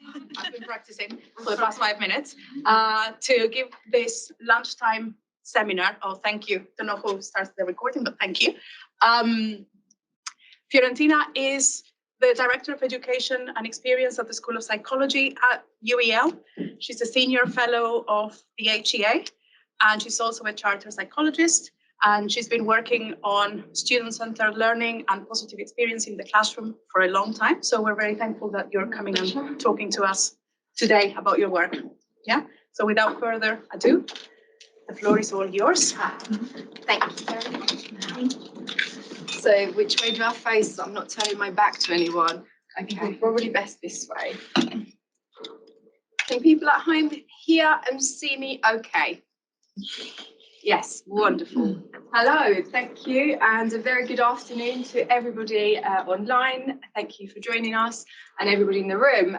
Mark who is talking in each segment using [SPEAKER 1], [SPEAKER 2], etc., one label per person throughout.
[SPEAKER 1] I've been practicing for the past 5 minutes to give this lunchtime seminar. Oh, thank you. Don't know who starts the recording, but thank you. Fiorentina is the Director of Education and Experience at the School of Psychology at UEL. She's a senior fellow of the HEA, and she's also a chartered psychologist. And she's been working on student-centered learning and positive experience in the classroom for a long time. So we're very thankful that you're coming and talking to us today about your work. Yeah. So without further ado, the floor is all yours.
[SPEAKER 2] Thank you very much. So which way do I face? I'm not turning my back to anyone. Okay, probably best this way. Can people at home hear and see me okay? Yes, wonderful. Hello, thank you, and a very good afternoon to everybody online. Thank you for joining us and everybody in the room.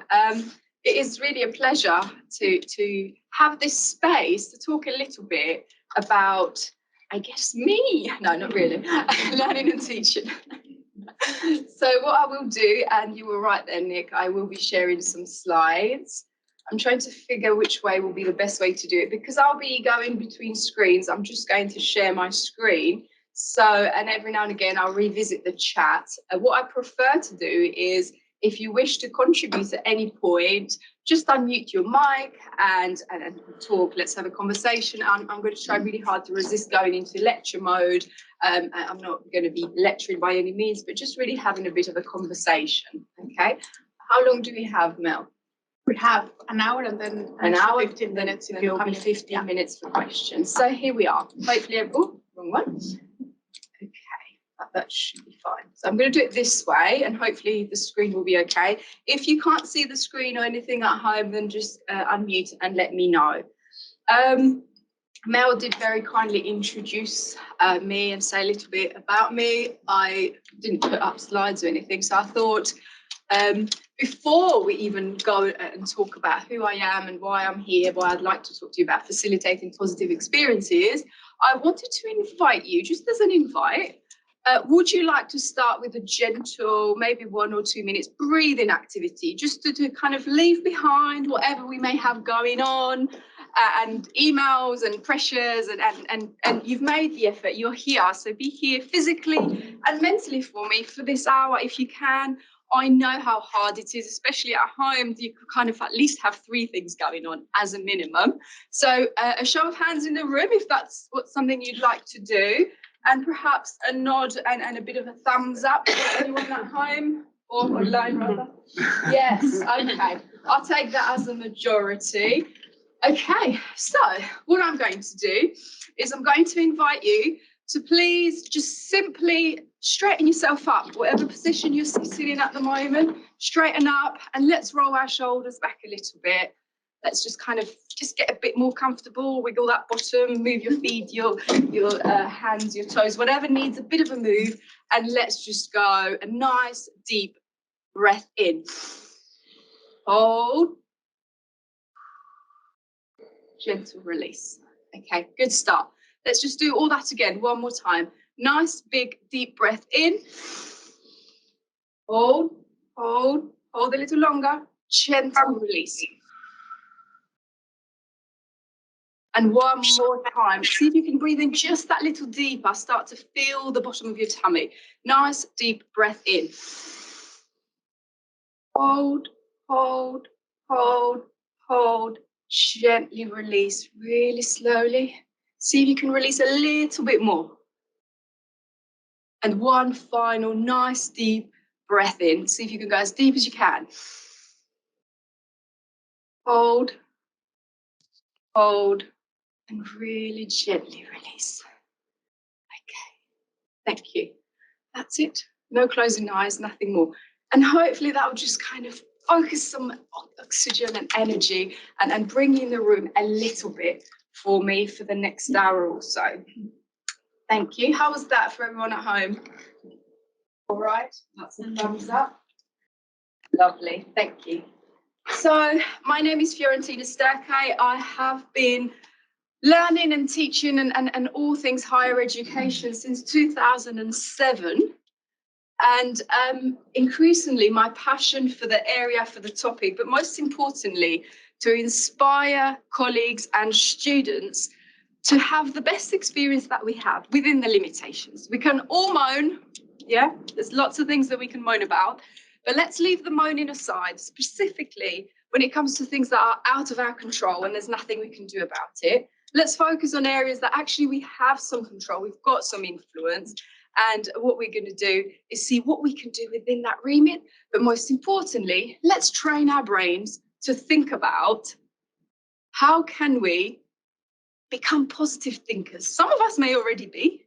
[SPEAKER 2] It is really a pleasure to have this space to talk a little bit about, I guess, me. No, not really. Learning and teaching. So what I will do, and you were right there, Nick, I will be sharing some slides. I'm trying to figure which way will be the best way to do it, because I'll be going between screens. I'm just going to share my screen. So, and every now and again, I'll revisit the chat. What I prefer to do is, if you wish to contribute at any point, just unmute your mic and talk. Let's have a conversation. I'm going to try really hard to resist going into lecture mode. I'm not going to be lecturing by any means, but just really having a bit of a conversation. Okay. How long do we have, Mel?
[SPEAKER 1] We have an hour and then
[SPEAKER 2] an hour,
[SPEAKER 1] 15 minutes.
[SPEAKER 2] Then it'll be 15 minutes for questions. So here we are. Hopefully, oh, wrong one. Okay, that should be fine. So I'm going to do it this way, and hopefully the screen will be okay. If you can't see the screen or anything at home, then just unmute and let me know. Mel did very kindly introduce me and say a little bit about me. I didn't put up slides or anything, so I thought, before we even go and talk about who I am and why I'm here, why I'd like to talk to you about facilitating positive experiences, I wanted to invite you, just as an invite, would you like to start with a gentle, maybe 1 or 2 minutes breathing activity, just to kind of leave behind whatever we may have going on, and emails and pressures, and you've made the effort, you're here, so be here physically and mentally for me for this hour if you can. I know how hard it is, especially at home. You could kind of at least have 3 things going on as a minimum. So a show of hands in the room if that's something you'd like to do, and perhaps a nod and a bit of a thumbs up for anyone at home or online rather. Yes, okay. I'll take that as a majority. Okay, so what I'm going to do is I'm going to invite you to please just simply straighten yourself up, whatever position you're sitting in at the moment, straighten up, and let's roll our shoulders back a little bit. Let's just kind of just get a bit more comfortable, wiggle that bottom, move your feet, your hands, your toes, whatever needs a bit of a move, and let's just go a nice deep breath in. Hold. Gentle release. Okay, good start. Let's just do all that again, one more time. Nice, big, deep breath in. Hold, hold, hold a little longer. Gentle release. And one more time. See if you can breathe in just that little deeper. Start to feel the bottom of your tummy. Nice, deep breath in. Hold, hold, hold, hold. Gently release, really slowly. See if you can release a little bit more. And one final nice deep breath in. See if you can go as deep as you can. Hold, hold, and really gently release. Okay, thank you. That's it. No closing eyes, nothing more. And hopefully that will just kind of focus some oxygen and energy and bring in the room a little bit for me for the next hour or so. Thank you. How was that for everyone at home? All right, that's a thumbs up. Lovely, thank you. So my name is Fiorentina Sterkaj. I have been learning and teaching and all things higher education since 2007. And increasingly, my passion for the area, for the topic, but most importantly, to inspire colleagues and students to have the best experience that we have within the limitations. We can all moan, yeah, there's lots of things that we can moan about, but let's leave the moaning aside, specifically when it comes to things that are out of our control and there's nothing we can do about it. Let's focus on areas that actually we have some control, we've got some influence, and what we're going to do is see what we can do within that remit. But most importantly, let's train our brains to think about how can we become positive thinkers. Some of us may already be.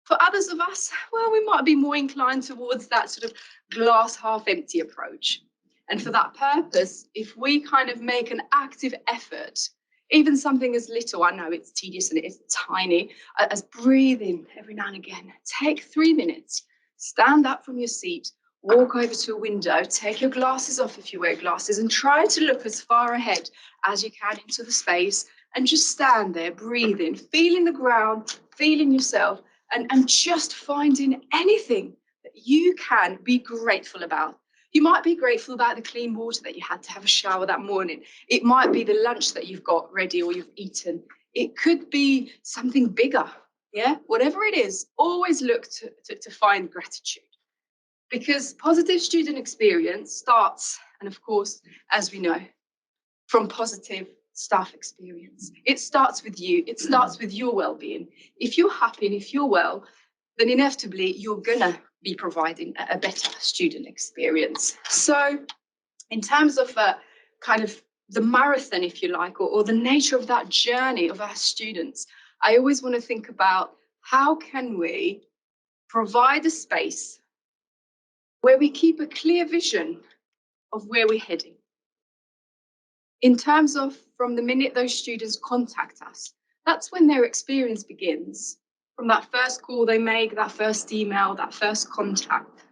[SPEAKER 2] For others of us, well, we might be more inclined towards that sort of glass half empty approach. And for that purpose, if we kind of make an active effort, even something as little, I know it's tedious and it's tiny, as breathing every now and again, take 3 minutes, stand up from your seat, walk over to a window, take your glasses off if you wear glasses, and try to look as far ahead as you can into the space, and just stand there, breathing, feeling the ground, feeling yourself, and just finding anything that you can be grateful about. You might be grateful about the clean water that you had to have a shower that morning. It might be the lunch that you've got ready or you've eaten. It could be something bigger, yeah? Whatever it is, always look to find gratitude. Because positive student experience starts, and of course, as we know, from positive staff experience. It starts with you. It starts with your well-being. If you're happy and if you're well, then inevitably you're gonna be providing a better student experience. So in terms of kind of the marathon, if you like, or the nature of that journey of our students, I always want to think about how can we provide a space where we keep a clear vision of where we're heading. In terms of from the minute those students contact us, that's when their experience begins. From that first call they make, that first email, that first contact.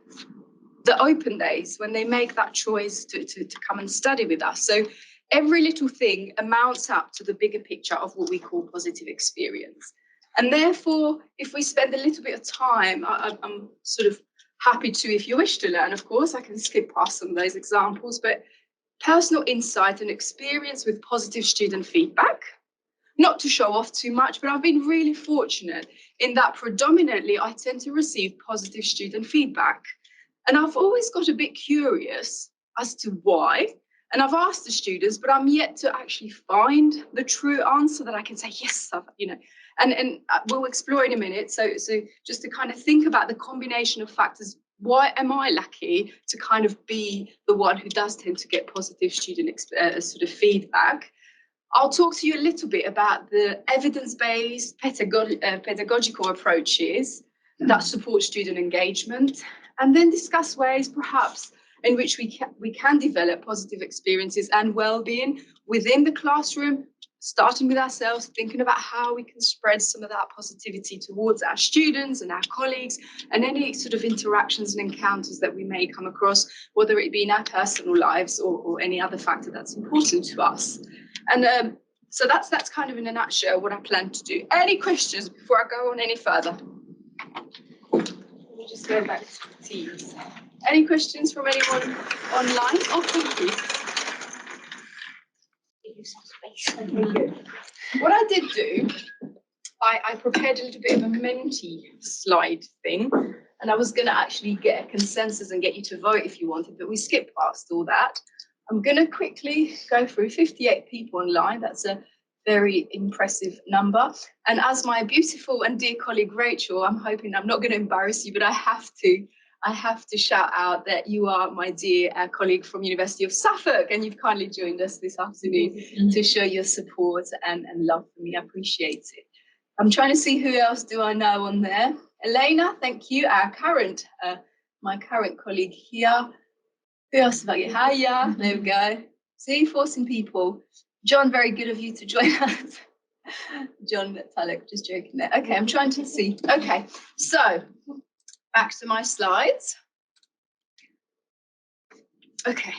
[SPEAKER 2] The open days, when they make that choice to come and study with us. So every little thing amounts up to the bigger picture of what we call positive experience. And therefore, if we spend a little bit of time, I'm sort of happy to, if you wish to learn, of course, I can skip past some of those examples, but personal insight and experience with positive student feedback. Not to show off too much, but I've been really fortunate in that predominantly I tend to receive positive student feedback. And I've always got a bit curious as to why. And I've asked the students, but I'm yet to actually find the true answer that I can say, yes, and we'll explore in a minute. So just to kind of think about the combination of factors. Why am I lucky to kind of be the one who does tend to get positive student sort of feedback? I'll talk to you a little bit about the evidence-based pedagogical approaches that support student engagement, and then discuss ways perhaps in which we can develop positive experiences and well-being within the classroom, starting with ourselves, thinking about how we can spread some of that positivity towards our students and our colleagues, and any sort of interactions and encounters that we may come across, whether it be in our personal lives or any other factor that's important to us. And so that's kind of in a nutshell what I plan to do. Any questions before I go on any further? Let me just go back to the Teams. Any questions from anyone online? Oh, thank you. Okay, good. What I did do, I prepared a little bit of a Menti slide thing, and I was going to actually get a consensus and get you to vote if you wanted, but we skipped past all that. I'm going to quickly go through 58 people online. That's a very impressive number. And as my beautiful and dear colleague Rachel, I'm hoping I'm not going to embarrass you, but I have to shout out that you are my dear colleague from University of Suffolk, and you've kindly joined us this afternoon to show your support and love for me. I appreciate it. I'm trying to see who else do I know on there. Elena, thank you. My current colleague here. Who else have I got? Hiya, there we go. See, forcing people. John, very good of you to join us. John Tulloch, just joking there. Okay, I'm trying to see. Okay, so back to my slides. Okay.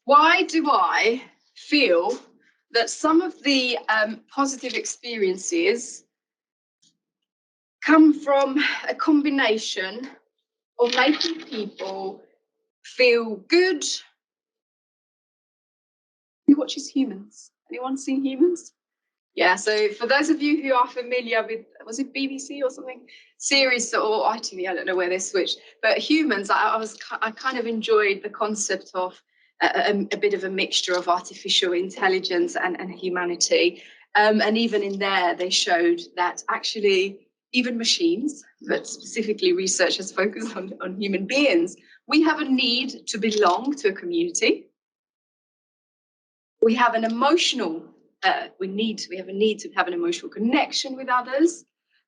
[SPEAKER 2] Why do I feel that some of the positive experiences come from a combination of making people feel good. Who watches Humans? Anyone seen Humans? Yeah, so for those of you who are familiar with, was it BBC or something? Series or ITV, I don't know where they switched. But Humans, I kind of enjoyed the concept of a bit of a mixture of artificial intelligence and humanity. And even in there, they showed that actually even machines, but specifically researchers focused on human beings, we have a need to belong to a community. We have an emotional we have a need to have an emotional connection with others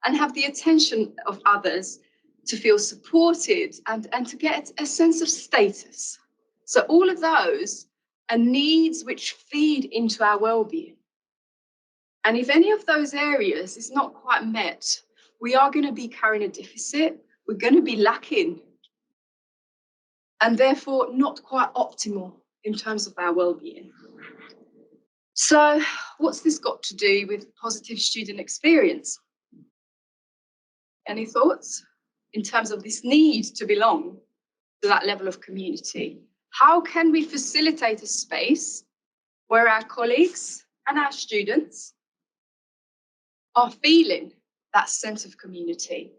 [SPEAKER 2] and have the attention of others to feel supported and to get a sense of status. So all of those are needs which feed into our well-being. And if any of those areas is not quite met, we are going to be carrying a deficit, we're going to be lacking, and therefore not quite optimal in terms of our well-being. So what's this got to do with positive student experience? Any thoughts in terms of this need to belong to that level of community? How can we facilitate a space where our colleagues and our students are feeling that sense of community?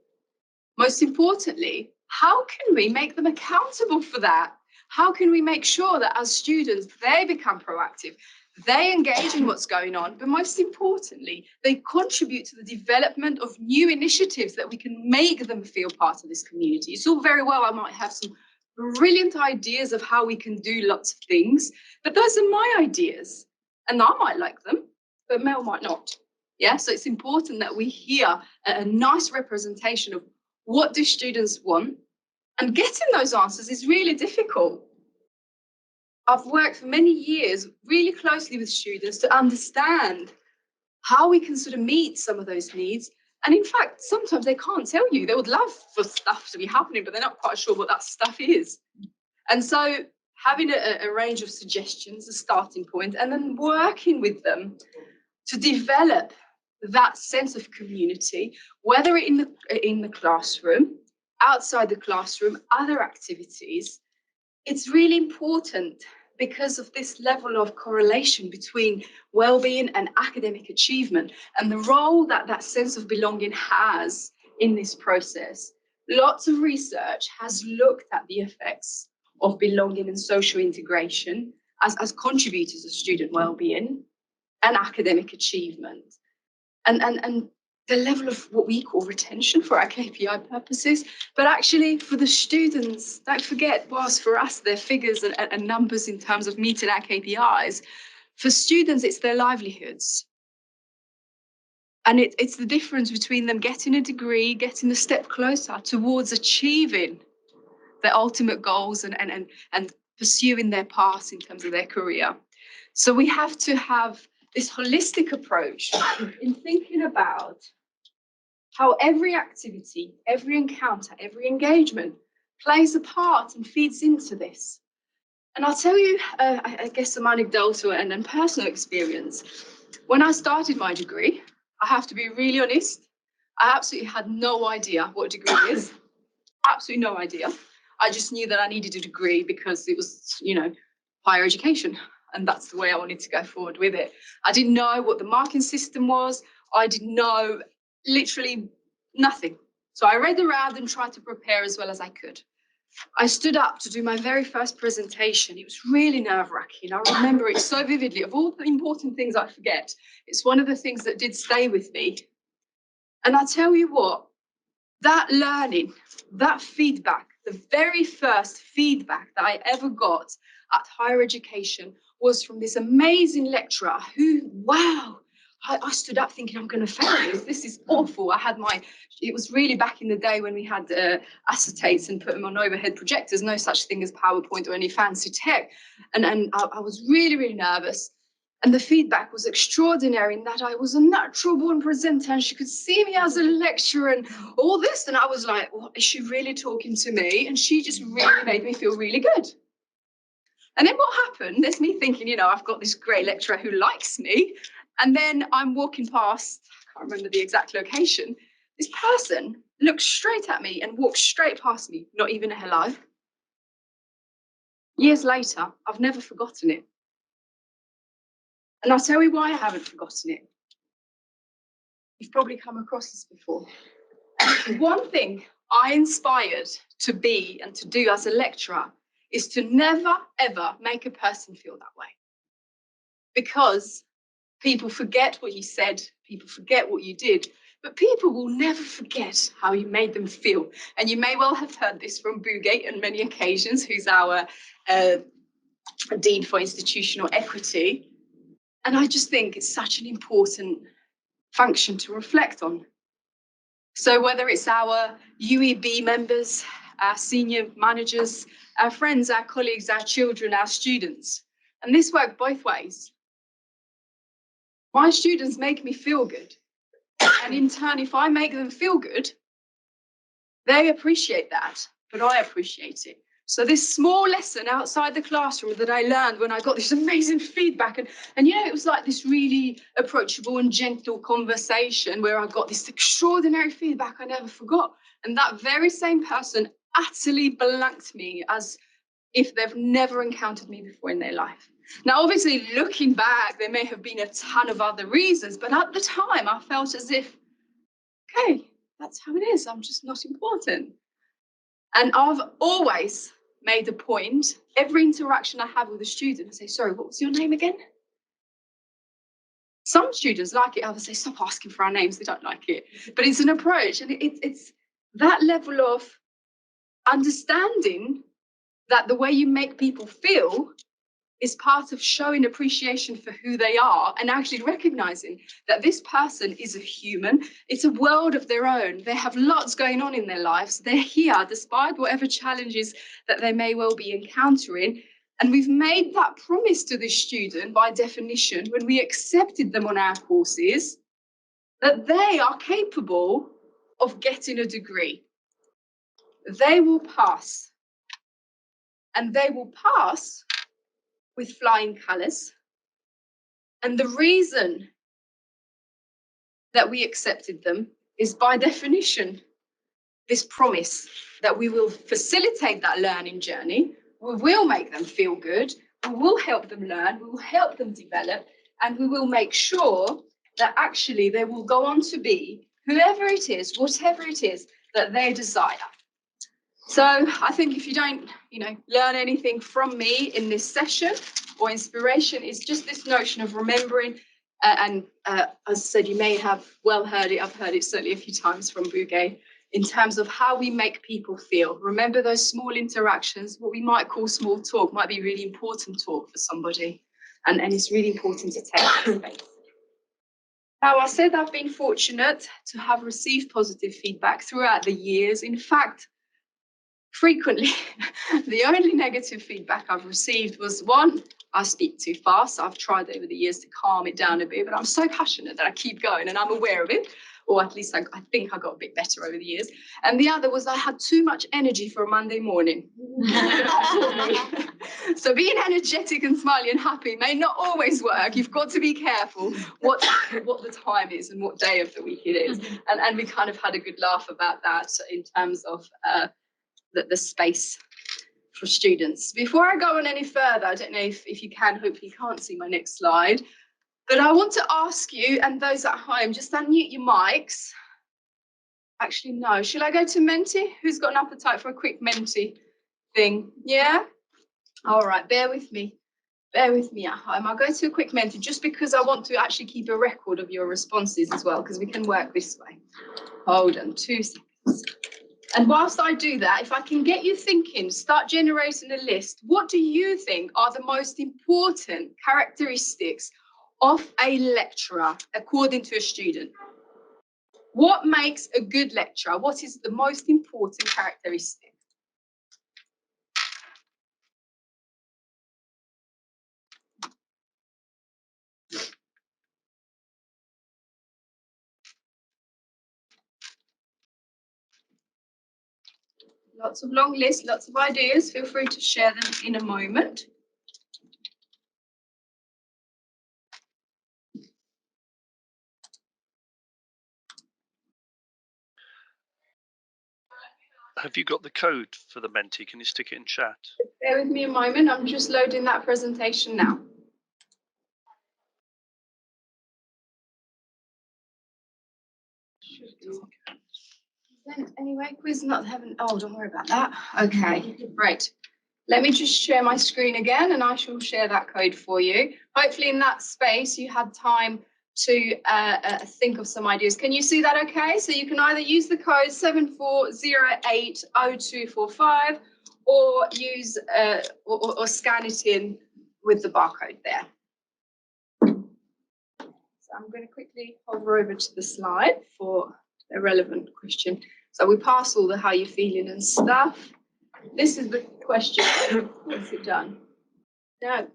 [SPEAKER 2] Most importantly, how can we make them accountable for that? How can we make sure that as students, they become proactive? They engage in what's going on, but most importantly, they contribute to the development of new initiatives that we can make them feel part of this community. It's all very well, I might have some brilliant ideas of how we can do lots of things, but those are my ideas, and I might like them, but Mel might not. Yeah, so it's important that we hear a nice representation of what do students want, and getting those answers is really difficult. I've worked for many years really closely with students to understand how we can sort of meet some of those needs. And in fact, sometimes they can't tell you. They would love for stuff to be happening, but they're not quite sure what that stuff is. And so having a range of suggestions, a starting point, and then working with them to develop that sense of community, whether in the classroom, outside the classroom, other activities, it's really important because of this level of correlation between well-being and academic achievement and the role that that sense of belonging has in this process. Lots of research has looked at the effects of belonging and social integration as contributors of student well-being and academic achievement. And the level of what we call retention for our KPI purposes, but actually for the students, don't forget, whilst for us, they're figures and numbers in terms of meeting our KPIs, for students, it's their livelihoods. And it's the difference between them getting a degree, getting a step closer towards achieving their ultimate goals and pursuing their path in terms of their career. So we have to have this holistic approach in thinking about how every activity, every encounter, every engagement plays a part and feeds into this. And I'll tell you, I guess, some anecdotal and personal experience. When I started my degree, I have to be really honest, I absolutely had no idea what a degree is. Absolutely no idea. I just knew that I needed a degree because it was, higher education. And that's the way I wanted to go forward with it. I didn't know what the marking system was. I didn't know literally nothing. So I read around and tried to prepare as well as I could. I stood up to do my very first presentation. It was really nerve-wracking. I remember it so vividly. Of all the important things I forget, it's one of the things that did stay with me. And I tell you what, that learning, that feedback, the very first feedback that I ever got at higher education was from this amazing lecturer who, wow, I stood up thinking, I'm going to fail this. This is awful. It was really back in the day when we had acetates and put them on overhead projectors, no such thing as PowerPoint or any fancy tech. And I was really, really nervous. And the feedback was extraordinary in that I was a natural born presenter and she could see me as a lecturer and all this. And I was like, well, is she really talking to me? And she just really made me feel really good. And then what happened? There's me thinking, I've got this great lecturer who likes me. And then I'm walking past, I can't remember the exact location, This person looked straight at me and walked straight past me, not even a hello. Years later, I've never forgotten it. And I'll tell you why I haven't forgotten it. You've probably come across this before. One thing I inspired to be and to do as a lecturer is to never, ever make a person feel that way. Because people forget what you said, people forget what you did, but people will never forget how you made them feel. And you may well have heard this from Bugate on many occasions, who's our Dean for Institutional Equity. And I just think it's such an important function to reflect on. So whether it's our UEB members, our senior managers, our friends, our colleagues, our children, our students, and this works both ways. My students make me feel good. And in turn, if I make them feel good, they appreciate that, but I appreciate it. So this small lesson outside the classroom that I learned when I got this amazing feedback, and you know, it was like this really approachable and gentle conversation where I got this extraordinary feedback I never forgot. And that very same person utterly blanked me as if they've never encountered me before in their life. Now, obviously, looking back, there may have been a ton of other reasons, but at the time I felt as if, okay, that's how it is. I'm just not important. And I've always made a point, every interaction I have with a student, I say, sorry, what was your name again? Some students like it, others say, stop asking for our names, they don't like it. But it's an approach, and it's that level of understanding that the way you make people feel is part of showing appreciation for who they are and actually recognizing that this person is a human. It's a world of their own. They have lots going on in their lives. They're here despite whatever challenges that they may well be encountering. And we've made that promise to the student by definition when we accepted them on our courses that they are capable of getting a degree. They will pass. And they will pass with flying colours. And the reason that we accepted them is by definition this promise that we will facilitate that learning journey, we will make them feel good, we will help them learn, we will help them develop, and we will make sure that actually they will go on to be whoever it is, whatever it is that they desire. So I think if you don't, learn anything from me in this session or inspiration, it's just this notion of remembering. As I said, you may have well heard it. I've heard it certainly a few times from Bugay in terms of how we make people feel. Remember those small interactions, what we might call small talk, might be really important talk for somebody. And it's really important to take that space. Now, I said I've been fortunate to have received positive feedback throughout the years. In fact, frequently, the only negative feedback I've received was one, I speak too fast. I've tried over the years to calm it down a bit, but I'm so passionate that I keep going and I'm aware of it, or at least I think I got a bit better over the years. And the other was I had too much energy for a Monday morning. So being energetic and smiley and happy may not always work. You've got to be careful what the time is and what day of the week it is. And we kind of had a good laugh about that in terms of the space for students. Before I go on any further, I don't know if you can, hopefully you can't see my next slide, but I want to ask you and those at home, just unmute your mics. Actually, no. Shall I go to Menti? Who's got an appetite for a quick Menti thing? Yeah? All right, bear with me. Bear with me at home. I'll go to a quick Menti just because I want to actually keep a record of your responses as well, because we can work this way. Hold on 2 seconds. And whilst I do that, if I can get you thinking, start generating a list. What do you think are the most important characteristics of a lecturer according to a student? What makes a good lecturer? What is the most important characteristic? Lots of long lists, lots of ideas. Feel free to share them in a moment.
[SPEAKER 3] Have you got the code for the Menti? Can you stick it in chat?
[SPEAKER 2] Bear with me a moment. I'm just loading that presentation now. Anyway, quiz not having. Oh, don't worry about that. Okay, right. Let me just share my screen again, and I shall share that code for you. Hopefully, in that space, you had time to think of some ideas. Can you see that? Okay, so you can either use the code 74080245, or use or scan it in with the barcode there. So I'm going to quickly hover over to the slide for a relevant question. So we pass all the how you feeling and stuff. This is the question. Is it done? No.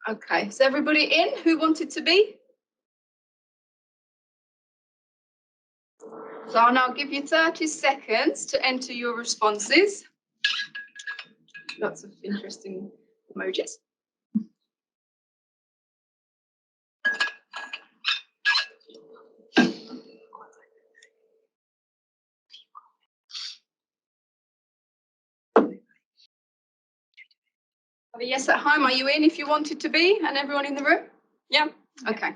[SPEAKER 2] Okay, is everybody in who wanted to be? So I'll now give you 30 seconds to enter your responses. Lots of interesting emojis. Have a yes at home. Are you in if you wanted to be? And everyone in the room? Yeah? Okay.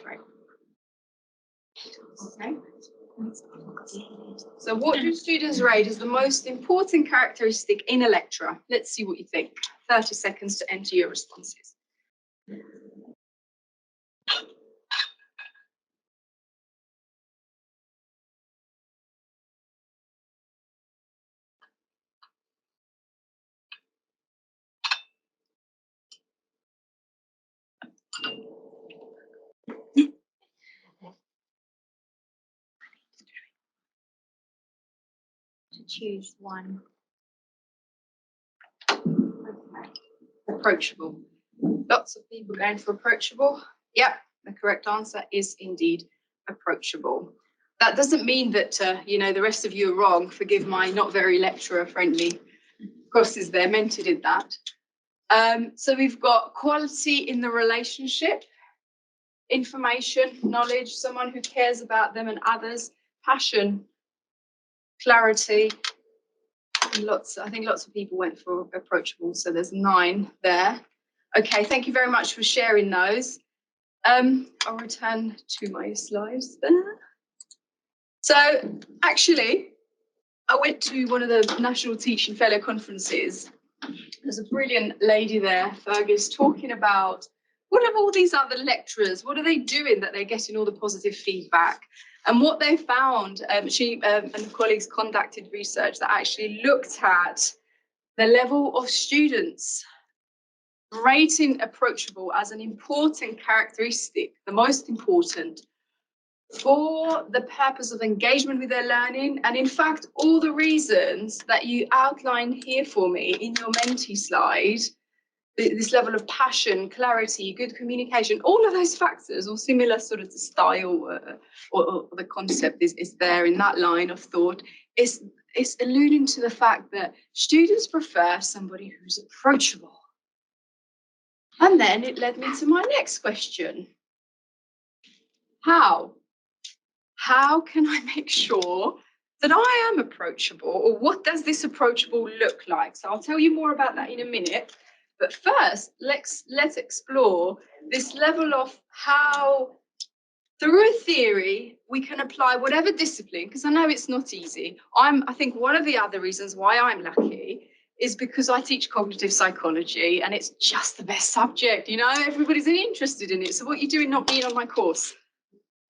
[SPEAKER 2] Great. Okay. So what do students rate as the most important characteristic in a lecturer? Let's see what you think. 30 seconds to enter your responses.
[SPEAKER 4] To choose one.
[SPEAKER 2] Okay. Approachable. Lots of people going for approachable. Yep, the correct answer is indeed approachable. That doesn't mean that, the rest of you are wrong. Forgive my not very lecturer-friendly crosses there. Menti did that. So we've got quality in the relationship, information, knowledge, someone who cares about them and others, passion, clarity. I think lots of people went for approachable, so there's 9 there. Okay, thank you very much for sharing those. I'll return to my slides there. So actually, I went to one of the National Teaching Fellow conferences. There's a brilliant lady there, Fergus, talking about what are all these other lecturers, what are they doing that they're getting all the positive feedback? And what they found, she and the colleagues conducted research that actually looked at the level of students rating approachable as an important characteristic, the most important, for the purpose of engagement with their learning. And in fact, all the reasons that you outlined here for me in your Menti slide, this level of passion, clarity, good communication, all of those factors, or similar sort of style or the concept is there in that line of thought, is alluding to the fact that students prefer somebody who's approachable. And then it led me to my next question. How? How can I make sure that I am approachable, or what does this approachable look like? So I'll tell you more about that in a minute. But first, let's explore this level of how, through a theory, we can apply whatever discipline, because I know it's not easy. I think one of the other reasons why I'm lucky is because I teach cognitive psychology, and it's just the best subject. Everybody's interested in it. So what you're doing not being on my course?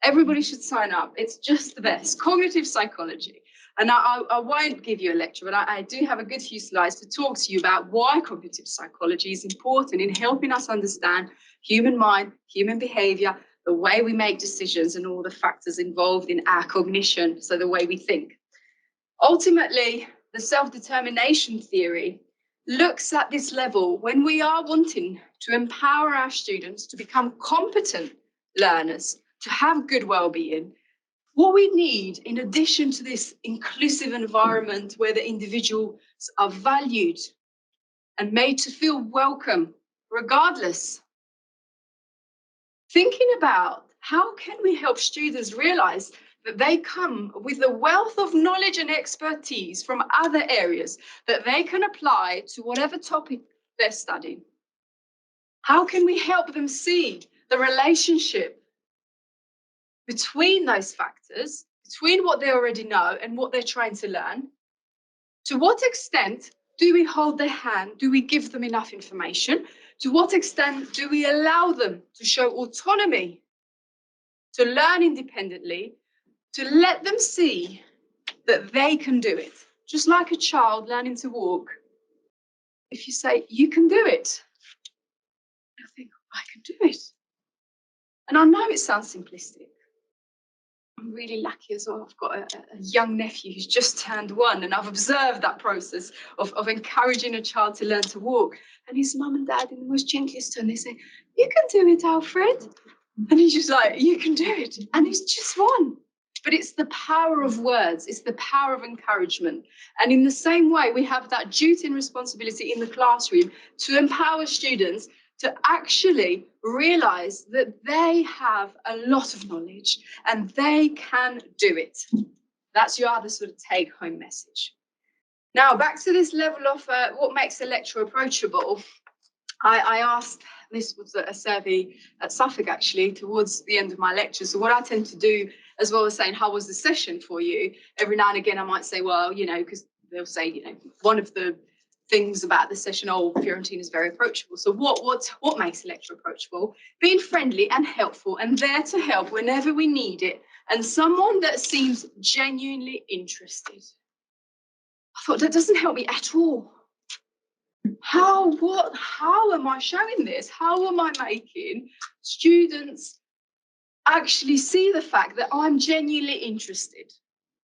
[SPEAKER 2] Everybody should sign up. It's just the best. Cognitive psychology. And I won't give you a lecture, but I do have a good few slides to talk to you about why cognitive psychology is important in helping us understand human mind, human behavior, the way we make decisions, and all the factors involved in our cognition, so the way we think. Ultimately, the self-determination theory looks at this level when we are wanting to empower our students to become competent learners, to have good well-being. What we need, in addition to this inclusive environment where the individuals are valued and made to feel welcome, regardless thinking about how can we help students realize that they come with a wealth of knowledge and expertise from other areas that they can apply to whatever topic they're studying. How can we help them see the relationship between those factors, between what they already know and what they're trying to learn? To what extent do we hold their hand? Do we give them enough information? To what extent do we allow them to show autonomy, to learn independently, to let them see that they can do it? Just like a child learning to walk. If you say, you can do it, they'll think, I can do it. And I know it sounds simplistic. I'm really lucky as well. I've got a young nephew who's just turned 1, and I've observed that process of encouraging a child to learn to walk. And his mum and dad, in the most gentlest tone, they say, you can do it, Alfred. And he's just like, you can do it. And he's just 1. But it's the power of words. It's the power of encouragement. And in the same way, we have that duty and responsibility in the classroom to empower students to actually realize that they have a lot of knowledge and they can do it. That's your other sort of take-home message. Now, back to this level of what makes a lecture approachable. I asked, this was a survey at Suffolk actually, towards the end of my lecture. So what I tend to do, as well as saying, how was the session for you? Every now and again, I might say, well, you know, because they'll say, you know, one of the things about the session, oh, Fiorentina is very approachable. So what makes a lecture approachable? Being friendly and helpful and there to help whenever we need it. And someone that seems genuinely interested. I thought, that doesn't help me at all. How am I showing this? How am I making students actually see the fact that I'm genuinely interested?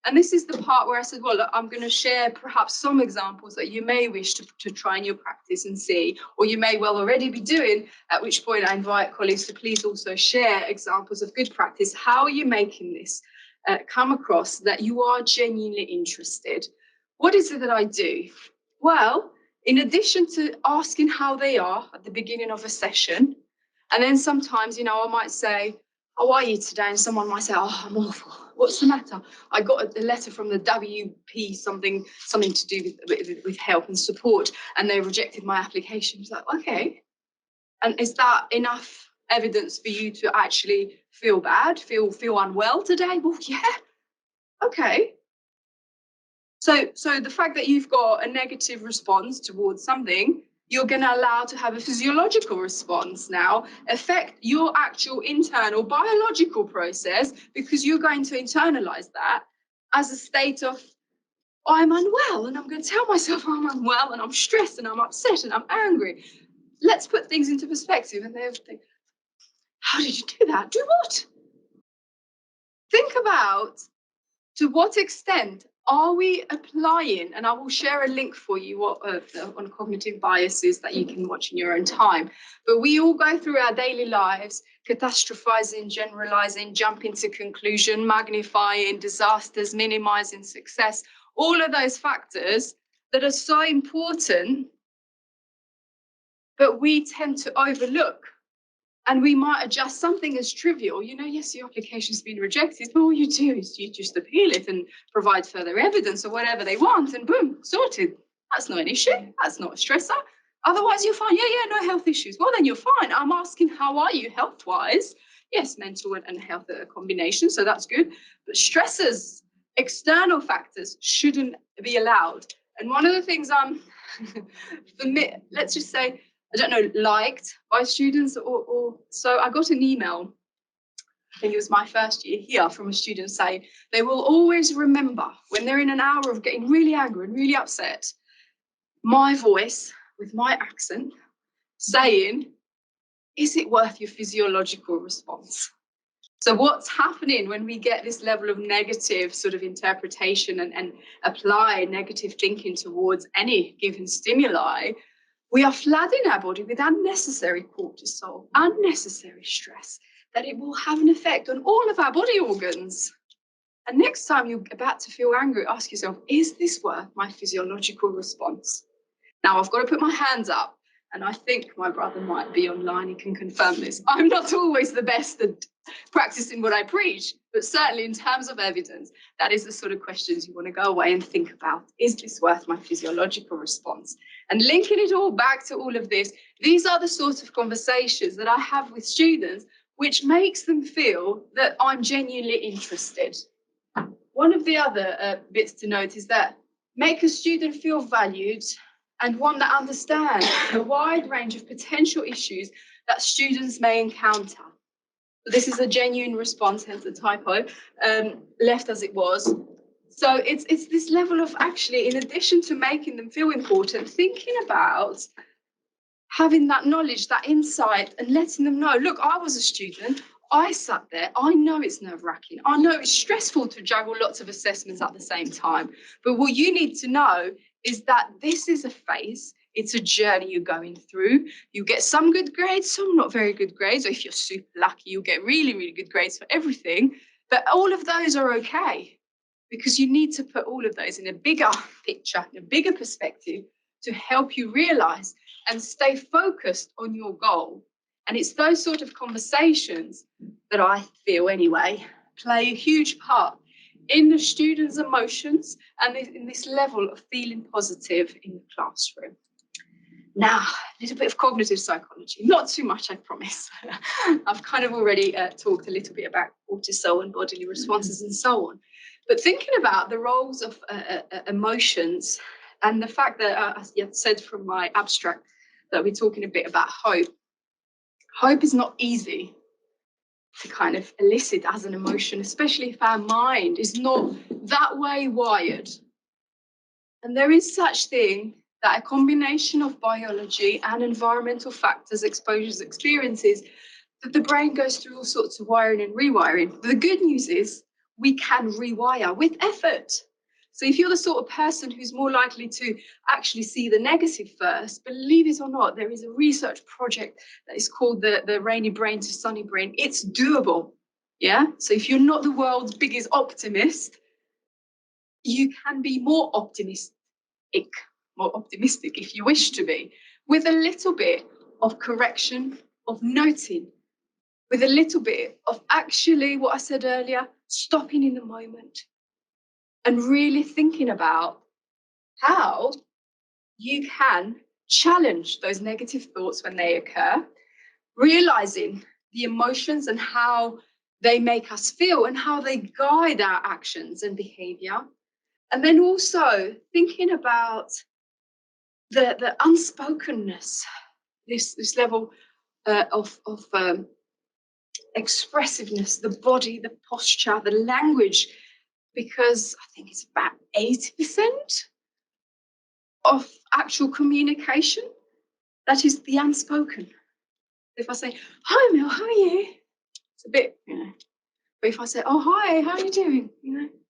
[SPEAKER 2] And this is the part where I said, well, look, I'm going to share perhaps some examples that you may wish to try in your practice and see, or you may well already be doing, at which point I invite colleagues to please also share examples of good practice. How are you making this come across that you are genuinely interested? What is it that I do? Well, in addition to asking how they are at the beginning of a session, and then sometimes, you know, I might say, how are you today? And someone might say, oh, I'm awful. What's the matter? I got a letter from the WP, something to do with help and support, and they rejected my application. It's like, okay. And is that enough evidence for you to actually feel bad, feel unwell today? Well, yeah. Okay. So the fact that you've got a negative response towards something, you're going to allow to have a physiological response now, affect your actual internal biological process, because you're going to internalize that as a state of, I'm unwell, and I'm going to tell myself I'm unwell, and I'm stressed, and I'm upset, and I'm angry. Let's put things into perspective. And they'll think, how did you do that? Do what? Think about to what extent are we applying, and I will share a link for you on cognitive biases that you can watch in your own time. But we all go through our daily lives, catastrophizing, generalizing, jumping to conclusion, magnifying disasters, minimizing success, all of those factors that are so important, but we tend to overlook. And we might adjust something as trivial, you know, yes, your application's been rejected, but all you do is you just appeal it and provide further evidence or whatever they want, and boom, sorted. That's not an issue. That's not a stressor. Otherwise, you're fine. Yeah, no health issues. Well, then you're fine. I'm asking, how are you health-wise? Yes, mental and health are a combination, so that's good. But stressors, external factors, shouldn't be allowed. And one of the things for me, let's just say, I don't know, liked by students or so I got an email, I think it was my first year here, from a student saying they will always remember when they're in an hour of getting really angry and really upset, my voice with my accent saying, is it worth your physiological response? So what's happening when we get this level of negative sort of interpretation and apply negative thinking towards any given stimuli? We are flooding our body with unnecessary cortisol, unnecessary stress, that it will have an effect on all of our body organs. And next time you're about to feel angry, ask yourself, is this worth my physiological response? Now, I've got to put my hands up and I think my brother might be online, he can confirm this, I'm not always the best at practicing what I preach, but certainly in terms of evidence, that is the sort of questions you want to go away and think about. Is this worth my physiological response? And linking it all back to all of this, these are the sorts of conversations that I have with students, which makes them feel that I'm genuinely interested. One of the other bits to note is that make a student feel valued and one that understands a wide range of potential issues that students may encounter. This is a genuine response, hence the typo, left as it was. So it's this level of actually, in addition to making them feel important, thinking about having that knowledge, that insight, and letting them know, look, I was a student, I sat there, I know it's nerve-wracking, I know it's stressful to juggle lots of assessments at the same time, but what you need to know is that this is a phase, it's a journey you're going through. You get some good grades, some not very good grades, or if you're super lucky, you'll get really, really good grades for everything, but all of those are okay, because you need to put all of those in a bigger picture, in a bigger perspective, to help you realize and stay focused on your goal. And it's those sort of conversations that I feel anyway play a huge part in the students' emotions and in this level of feeling positive in the classroom. Now, a little bit of cognitive psychology, not too much, I promise. I've kind of already talked a little bit about cortisol and bodily responses and so on. But thinking about the roles of emotions and the fact that, as you said from my abstract, that we're talking a bit about hope. Hope is not easy to kind of elicit as an emotion, especially if our mind is not that way wired. And there is such thing that a combination of biology and environmental factors, exposures, experiences, that the brain goes through all sorts of wiring and rewiring. But the good news is we can rewire with effort. So if you're the sort of person who's more likely to actually see the negative first, believe it or not, there is a research project that is called the rainy brain to sunny brain. It's doable. Yeah. So if you're not the world's biggest optimist, you can be more optimistic if you wish to be, with a little bit of correction, of noting, with a little bit of actually what I said earlier, stopping in the moment and really thinking about how you can challenge those negative thoughts when they occur, realizing the emotions and how they make us feel and how they guide our actions and behavior. And then also thinking about the unspokenness, this level of expressiveness, the body, the posture, the language, because I think it's about 80% of actual communication that is the unspoken. If I say, hi Mel, how are you? It's a bit, but if I say, oh hi, how are you doing?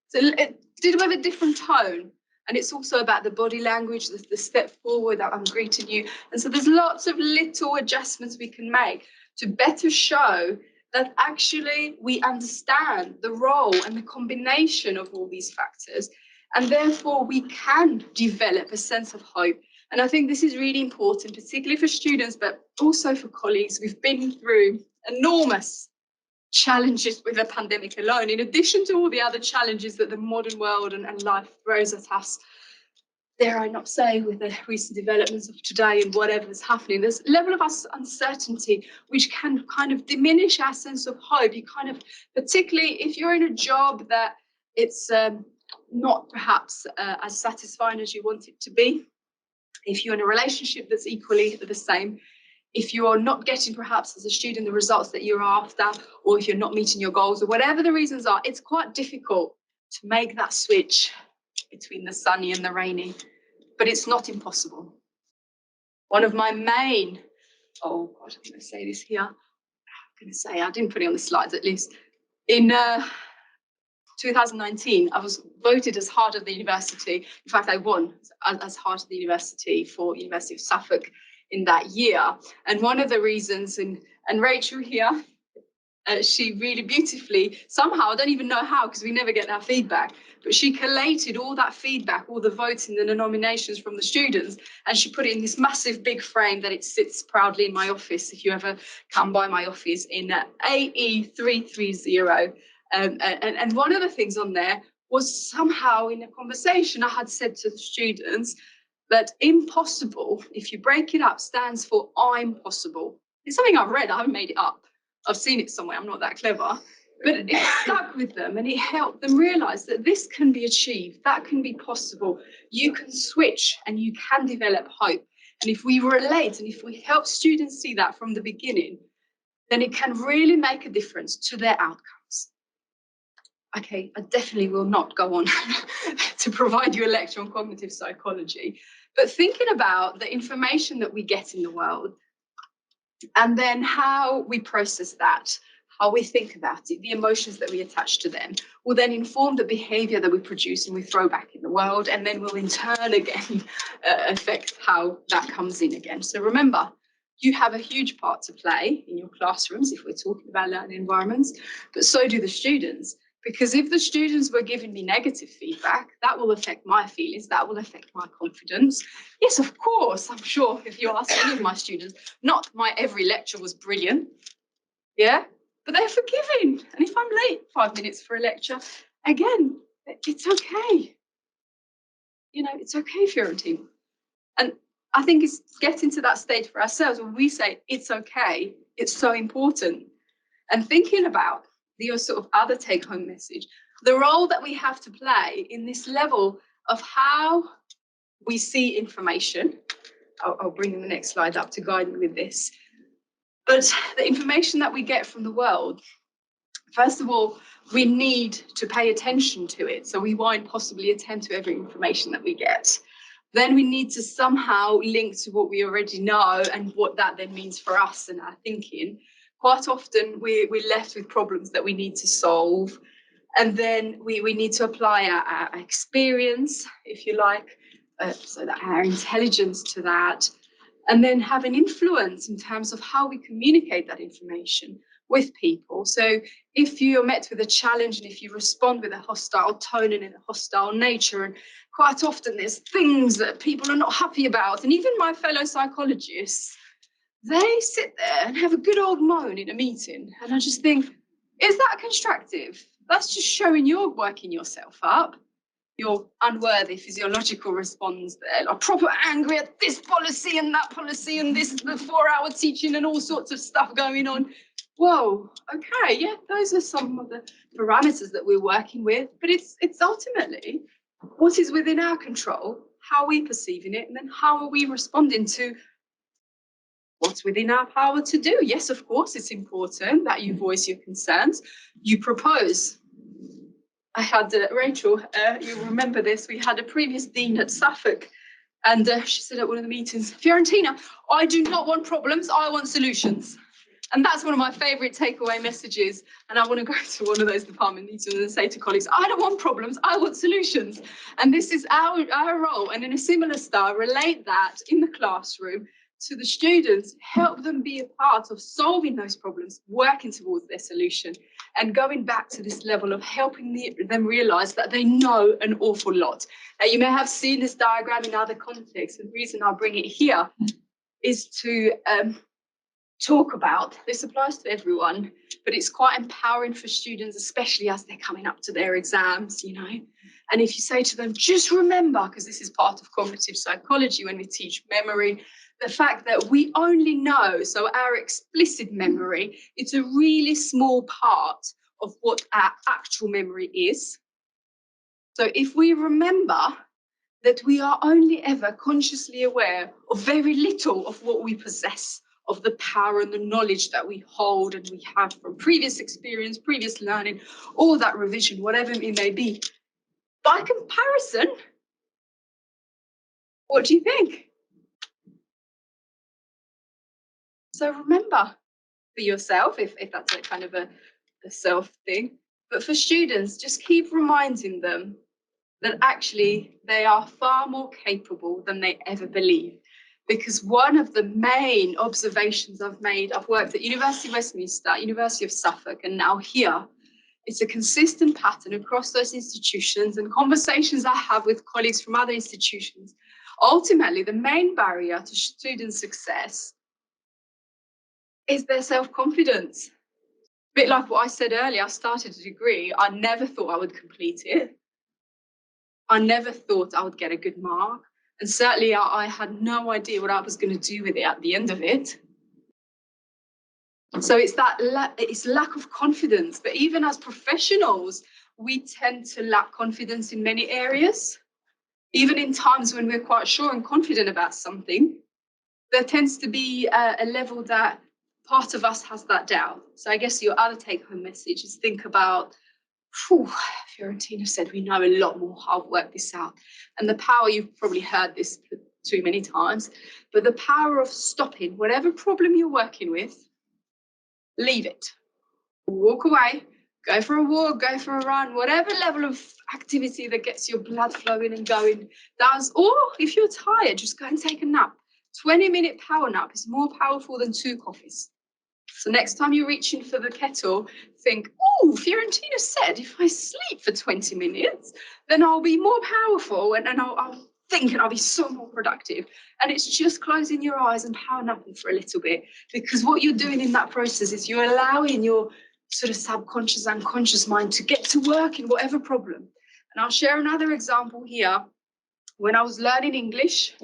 [SPEAKER 2] So it did with a different tone. And it's also about the body language, the step forward that I'm greeting you. And so there's lots of little adjustments we can make to better show that actually we understand the role and the combination of all these factors. And therefore we can develop a sense of hope. And I think this is really important, particularly for students, but also for colleagues. We've been through enormous challenges with the pandemic alone, in addition to all the other challenges that the modern world and life throws at us. Dare I not say, with the recent developments of today and whatever is happening, there's a level of uncertainty which can kind of diminish our sense of hope. You kind of, particularly if you're in a job that it's not perhaps as satisfying as you want it to be, if you're in a relationship that's equally the same, if you're not getting perhaps as a student the results that you're after, or if you're not meeting your goals, or whatever the reasons are, it's quite difficult to make that switch between the sunny and the rainy, but it's not impossible. One of my main, oh God, I'm going to say this here. I didn't put it on the slides at least. In 2019, I was voted as Heart of the University. In fact, I won as Heart of the University for University of Suffolk in that year. And one of the reasons, and Rachel here, she really beautifully, somehow, I don't even know how, because we never get that feedback, but she collated all that feedback, all the voting and the nominations from the students, and she put it in this massive big frame that it sits proudly in my office, if you ever come by my office, in AE330. And one of the things on there was, somehow in a conversation I had said to the students that impossible, if you break it up, stands for I'm possible. It's something I've read, I haven't made it up. I've seen it somewhere, I'm not that clever. But it stuck with them, and it helped them realize that this can be achieved, that can be possible. You can switch and you can develop hope. And if we relate and if we help students see that from the beginning, then it can really make a difference to their outcomes. Okay, I definitely will not go on to provide you a lecture on cognitive psychology, but thinking about the information that we get in the world, and then how we process that, how we think about it, the emotions that we attach to them, will then inform the behavior that we produce and we throw back in the world, and then will in turn again affect how that comes in again. So remember, you have a huge part to play in your classrooms if we're talking about learning environments, but so do the students. Because if the students were giving me negative feedback, that will affect my feelings, that will affect my confidence. Yes, of course, I'm sure if you ask any of my students, not my every lecture was brilliant, yeah, but they're forgiving. And if I'm late 5 minutes for a lecture, again, it's okay. You know, it's okay, Fiorentina. And I think it's getting to that stage for ourselves when we say it's okay, it's so important. And thinking about the sort of other take-home message, the role that we have to play in this level of how we see information. I'll bring the next slide up to guide me with this. But the information that we get from the world, first of all, we need to pay attention to it. So we won't possibly attend to every information that we get. Then we need to somehow link to what we already know and what that then means for us and our thinking. Quite often we're left with problems that we need to solve. And then we need to apply our experience, if you like, so that our intelligence to that, and then have an influence in terms of how we communicate that information with people. So if you're met with a challenge and if you respond with a hostile tone and in a hostile nature, and quite often there's things that people are not happy about, and even my fellow psychologists, they sit there and have a good old moan in a meeting. And I just think, is that constructive? That's just showing you're working yourself up. Your unworthy physiological response there, like proper angry at this policy and that policy and this, the 4-hour teaching and all sorts of stuff going on. Whoa, okay, yeah, those are some of the parameters that we're working with, but it's ultimately what is within our control, how are we perceiving it, and then how are we responding to what's within our power to do. Yes, of course, it's important that you voice your concerns, you propose. I had Rachel, you remember this, we had a previous dean at Suffolk, and she said at one of the meetings, Fiorentina, I do not want problems, I want solutions. And that's one of my favourite takeaway messages. And I want to go to one of those department meetings and say to colleagues, I don't want problems, I want solutions. And this is our role. And in a similar style, relate that in the classroom to the students, help them be a part of solving those problems, working towards their solution, and going back to this level of helping them realise that they know an awful lot. Now, you may have seen this diagram in other contexts. The reason I bring it here is to talk about, this applies to everyone, but it's quite empowering for students, especially as they're coming up to their exams, you know. And if you say to them, just remember, because this is part of cognitive psychology when we teach memory, the fact that we only know, so our explicit memory, it's a really small part of what our actual memory is. So if we remember that we are only ever consciously aware of very little of what we possess, of the power and the knowledge that we hold and we have from previous experience, previous learning, all that revision, whatever it may be. By comparison, what do you think? So remember for yourself, if that's a kind of a self thing, but for students, just keep reminding them that actually they are far more capable than they ever believe. because one of the main observations I've made, I've worked at University of Westminster, University of Suffolk, and now here, it's a consistent pattern across those institutions and conversations I have with colleagues from other institutions. Ultimately, the main barrier to student success is their self-confidence. A bit like what I said earlier, I started a degree, I never thought I would complete it. I never thought I would get a good mark. And certainly I had no idea what I was going to do with it at the end of it. So it's that it's lack of confidence. But even as professionals, we tend to lack confidence in many areas. Even in times when we're quite sure and confident about something, there tends to be a level that part of us has that doubt. So I guess your other take-home message is think about, Fiorentina said we know a lot more how to work this out. And the power, you've probably heard this too many times, but the power of stopping whatever problem you're working with, leave it. Walk away, go for a walk, go for a run, whatever level of activity that gets your blood flowing and going does. Or if you're tired, just go and take a nap. 20-minute power nap is more powerful than 2 coffees. So next time you're reaching for the kettle, think, oh, Fiorentina said if I sleep for 20 minutes, then I'll be more powerful and I'll think and I'll be so more productive. And it's just closing your eyes and power napping for a little bit, because what you're doing in that process is you're allowing your sort of subconscious, unconscious mind to get to work in whatever problem. And I'll share another example here. When I was learning English,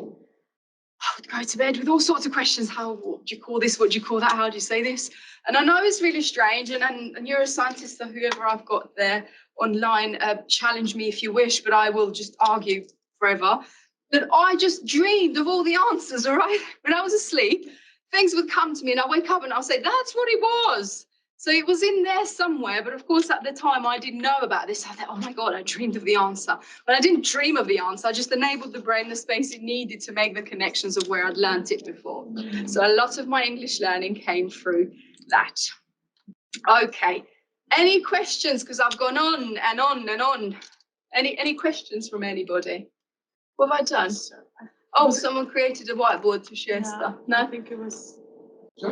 [SPEAKER 2] I would go to bed with all sorts of questions. What do you call this? What do you call that? How do you say this? And I know it's really strange. And neuroscientists or whoever I've got there online, challenge me if you wish, but I will just argue forever that I just dreamed of all the answers, all right? When I was asleep, things would come to me and I'll wake up and I'll say, that's what it was. So it was in there somewhere, but of course at the time I didn't know about this. I thought, oh my God, I dreamed of the answer. But I didn't dream of the answer. I just enabled the brain the space it needed to make the connections of where I'd learned it before. So a lot of my English learning came through that. Okay, any questions? Because I've gone on and on and on. Any questions from anybody? What have I done? Oh, someone created a whiteboard to share stuff. No, I think it was...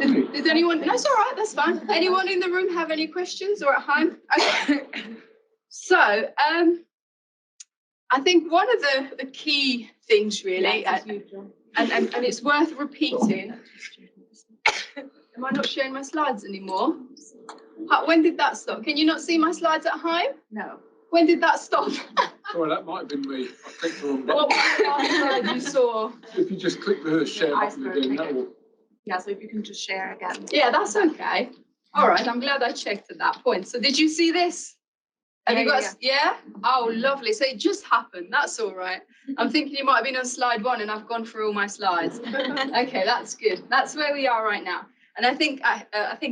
[SPEAKER 2] Did anyone? That's all right. That's fine. Anyone in the room have any questions or at home? Okay. So, I think one of the key things really, and it's worth repeating. Am I not sharing my slides anymore? When did that stop? Can you not see my slides at home? No. When did that stop?
[SPEAKER 4] Sorry, that might have been me. I clicked the wrong button.
[SPEAKER 2] What was the last slide you saw?
[SPEAKER 4] If you just click the share button again, that will...
[SPEAKER 1] Yeah, so if you can just share again.
[SPEAKER 2] Yeah, that's okay. All right, I'm glad I checked at that point. So did you see this? Have you got yeah? Oh, lovely. So it just happened. That's all right. I'm thinking you might have been on slide 1 and I've gone through all my slides. Okay, that's good. That's where we are right now. And I think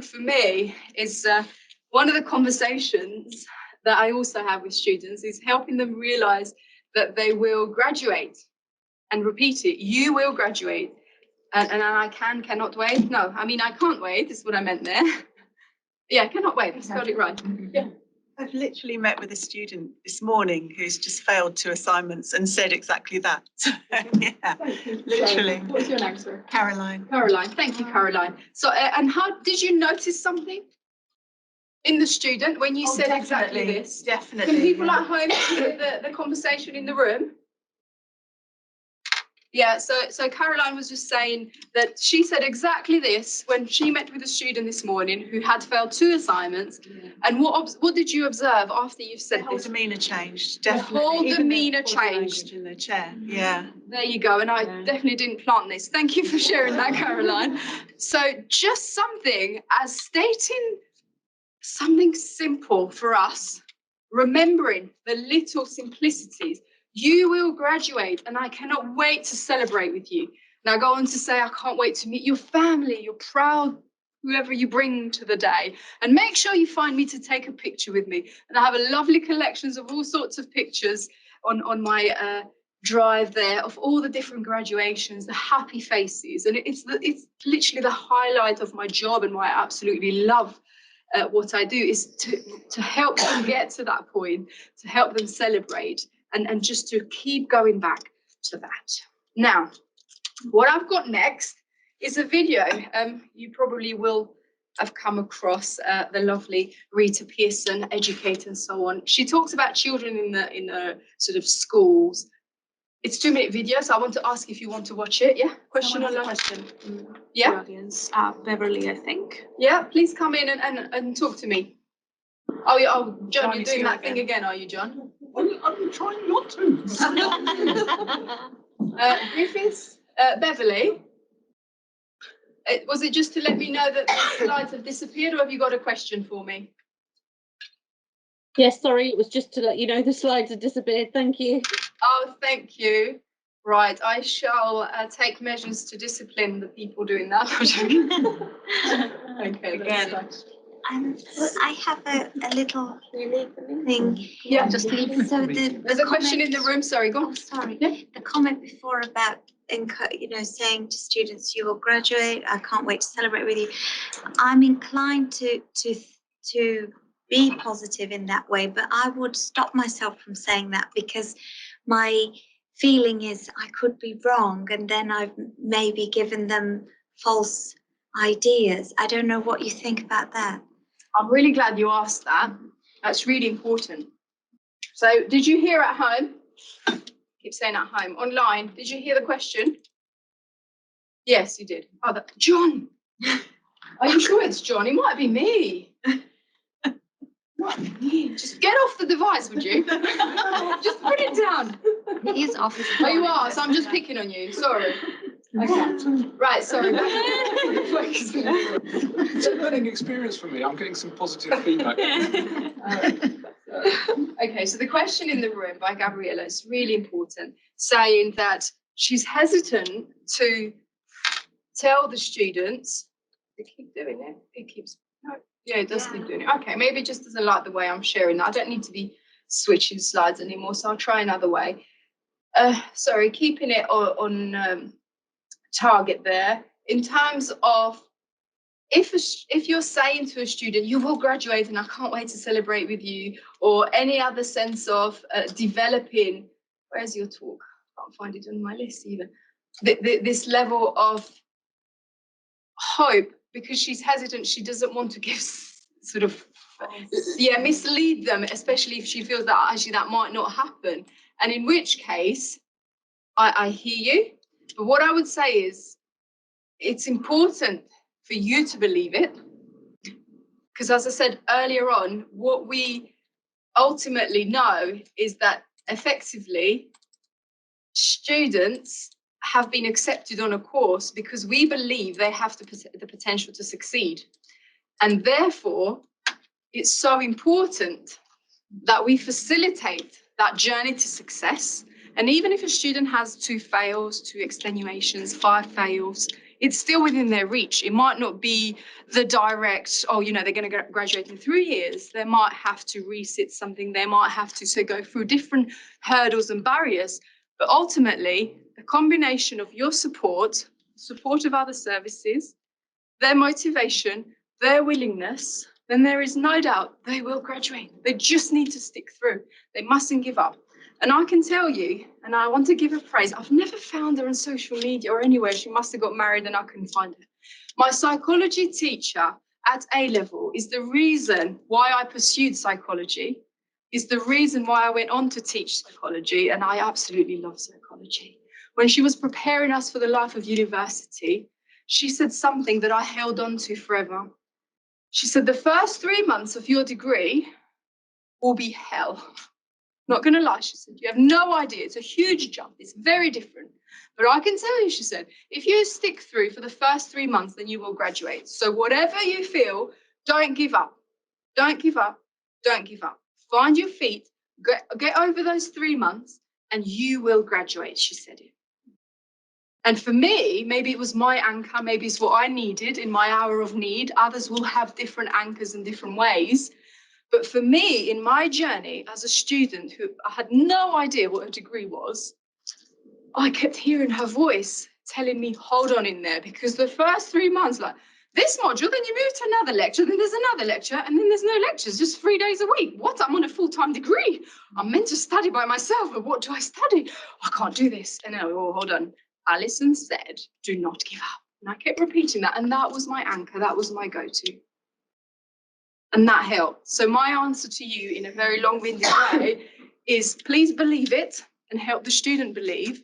[SPEAKER 2] for me is one of the conversations that I also have with students is helping them realize that they will graduate, and repeat it. You will graduate. And I cannot wait. No, I mean, I can't wait. Is what I meant there. Yeah, cannot wait. I've got it right. Yeah.
[SPEAKER 5] I've literally met with a student this morning who's just failed 2 assignments and said exactly that. Yeah, literally.
[SPEAKER 2] What's your name, sir?
[SPEAKER 5] Caroline.
[SPEAKER 2] Caroline. Thank you, Caroline. So, and how did you notice something in the student when you said exactly this?
[SPEAKER 5] Definitely.
[SPEAKER 2] Can people at home hear the conversation in the room? Yeah, so Caroline was just saying that she said exactly this when she met with a student this morning who had failed 2 assignments. Yeah. And what did you observe after you've said
[SPEAKER 5] the whole
[SPEAKER 2] this?
[SPEAKER 5] demeanour changed, definitely.
[SPEAKER 2] The whole
[SPEAKER 5] even
[SPEAKER 2] demeanour changed.
[SPEAKER 5] In their chair, yeah.
[SPEAKER 2] There you go, and I definitely didn't plant this. Thank you for sharing that, Caroline. So just something as stating something simple for us, remembering the little simplicities. You will graduate, and I cannot wait to celebrate with you. Now go on to say, I can't wait to meet your family, your proud, whoever you bring to the day. And make sure you find me to take a picture with me. And I have a lovely collections of all sorts of pictures on my drive there of all the different graduations, the happy faces. And it's literally the highlight of my job and why I absolutely love what I do is to help them get to that point, to help them celebrate. And just to keep going back to that. Now, What I've got next is a video. You probably will have come across the lovely Rita Pearson, educator and so on. She talks about children in the sort of schools. It's 2-minute video, so I want to ask if you want to watch it. Yeah, question or
[SPEAKER 1] Question.
[SPEAKER 2] Yeah,
[SPEAKER 1] Audience. Beverly, I think.
[SPEAKER 2] yeah. Please come in and talk to me. Oh, yeah, John,
[SPEAKER 1] John,
[SPEAKER 2] you're
[SPEAKER 1] it's
[SPEAKER 2] doing
[SPEAKER 1] you
[SPEAKER 2] that thing again, are you, John?
[SPEAKER 4] I'm trying not to.
[SPEAKER 2] Griffiths, Beverly. Was it just to let me know that the slides have disappeared, or have you got a question for me?
[SPEAKER 6] Yes, sorry, it was just to let you know the slides have disappeared. Thank you.
[SPEAKER 2] Oh, thank you. Right, I shall take measures to discipline the people doing that. Okay,
[SPEAKER 5] Again.
[SPEAKER 7] I have a little thing.
[SPEAKER 2] Yeah, just leave.
[SPEAKER 7] So
[SPEAKER 2] There's a question in the room. Sorry, go on.
[SPEAKER 7] Oh, sorry.
[SPEAKER 2] Yeah.
[SPEAKER 7] The comment before about saying to students, "You will graduate. I can't wait to celebrate with you." I'm inclined to be positive in that way, but I would stop myself from saying that because my feeling is I could be wrong, and then I've maybe given them false ideas. I don't know what you think about that.
[SPEAKER 2] I'm really glad you asked that. That's really important. So, did you hear at home? Keep saying at home. Online, did you hear the question? Yes, you did. Oh, John. Are you sure it's John? It might be me. Just get off the device, would you? Just put it down.
[SPEAKER 7] It is off.
[SPEAKER 2] Oh, you are. So I'm just picking on you. Sorry. Okay. Right. Sorry.
[SPEAKER 4] It's a learning experience for me. I'm getting some positive feedback.
[SPEAKER 2] Okay. So the question in the room by Gabriella is really important, saying that she's hesitant to tell the students. They keep doing it. It keeps. No. Yeah, it does keep doing it. Okay, maybe it just doesn't like the way I'm sharing that. I don't need to be switching slides anymore, so I'll try another way. Sorry, keeping it on target there. In terms of if you're saying to a student, you will graduate and I can't wait to celebrate with you, or any other sense of developing, where's your talk? I can't find it on my list either. This level of hope, because she's hesitant, she doesn't want to give sort of mislead them, especially if she feels that actually that might not happen, and in which case I hear you, but what I would say is it's important for you to believe it, because as I said earlier on, what we ultimately know is that effectively students have been accepted on a course because we believe they have the potential to succeed. And therefore, it's so important that we facilitate that journey to success. And even if a student has 2 fails, 2 extenuations, 5 fails, it's still within their reach. It might not be the direct, they're going to graduate in 3 years. They might have to resit something. They might have to go through different hurdles and barriers. But ultimately, the combination of your support of other services, their motivation, their willingness, then there is no doubt they will graduate. They just need to stick through. They mustn't give up. And I can tell you, and I want to give her praise, I've never found her on social media or anywhere. She must have got married and I couldn't find her. My psychology teacher at A-level is the reason why I pursued psychology, is the reason why I went on to teach psychology, and I absolutely love psychology. When she was preparing us for the life of university, she said something that I held on to forever. She said, the first 3 months of your degree will be hell. Not going to lie, she said, you have no idea. It's a huge jump. It's very different. But I can tell you, she said, if you stick through for the first 3 months, then you will graduate. So whatever you feel, don't give up. Don't give up. Don't give up. Find your feet, get over those 3 months, and you will graduate, she said it. And for me, maybe it was my anchor, maybe it's what I needed in my hour of need. Others will have different anchors in different ways. But for me, in my journey as a student who I had no idea what a degree was, I kept hearing her voice telling me, hold on in there, because the first 3 months, like this module, then you move to another lecture, then there's another lecture, and then there's no lectures, just 3 days a week. What? I'm on a full-time degree. I'm meant to study by myself, but what do I study? I can't do this. And then, hold on. Alison said, do not give up. And I kept repeating that. And that was my anchor. That was my go-to. And that helped. So my answer to you in a very long-winded way is please believe it and help the student believe.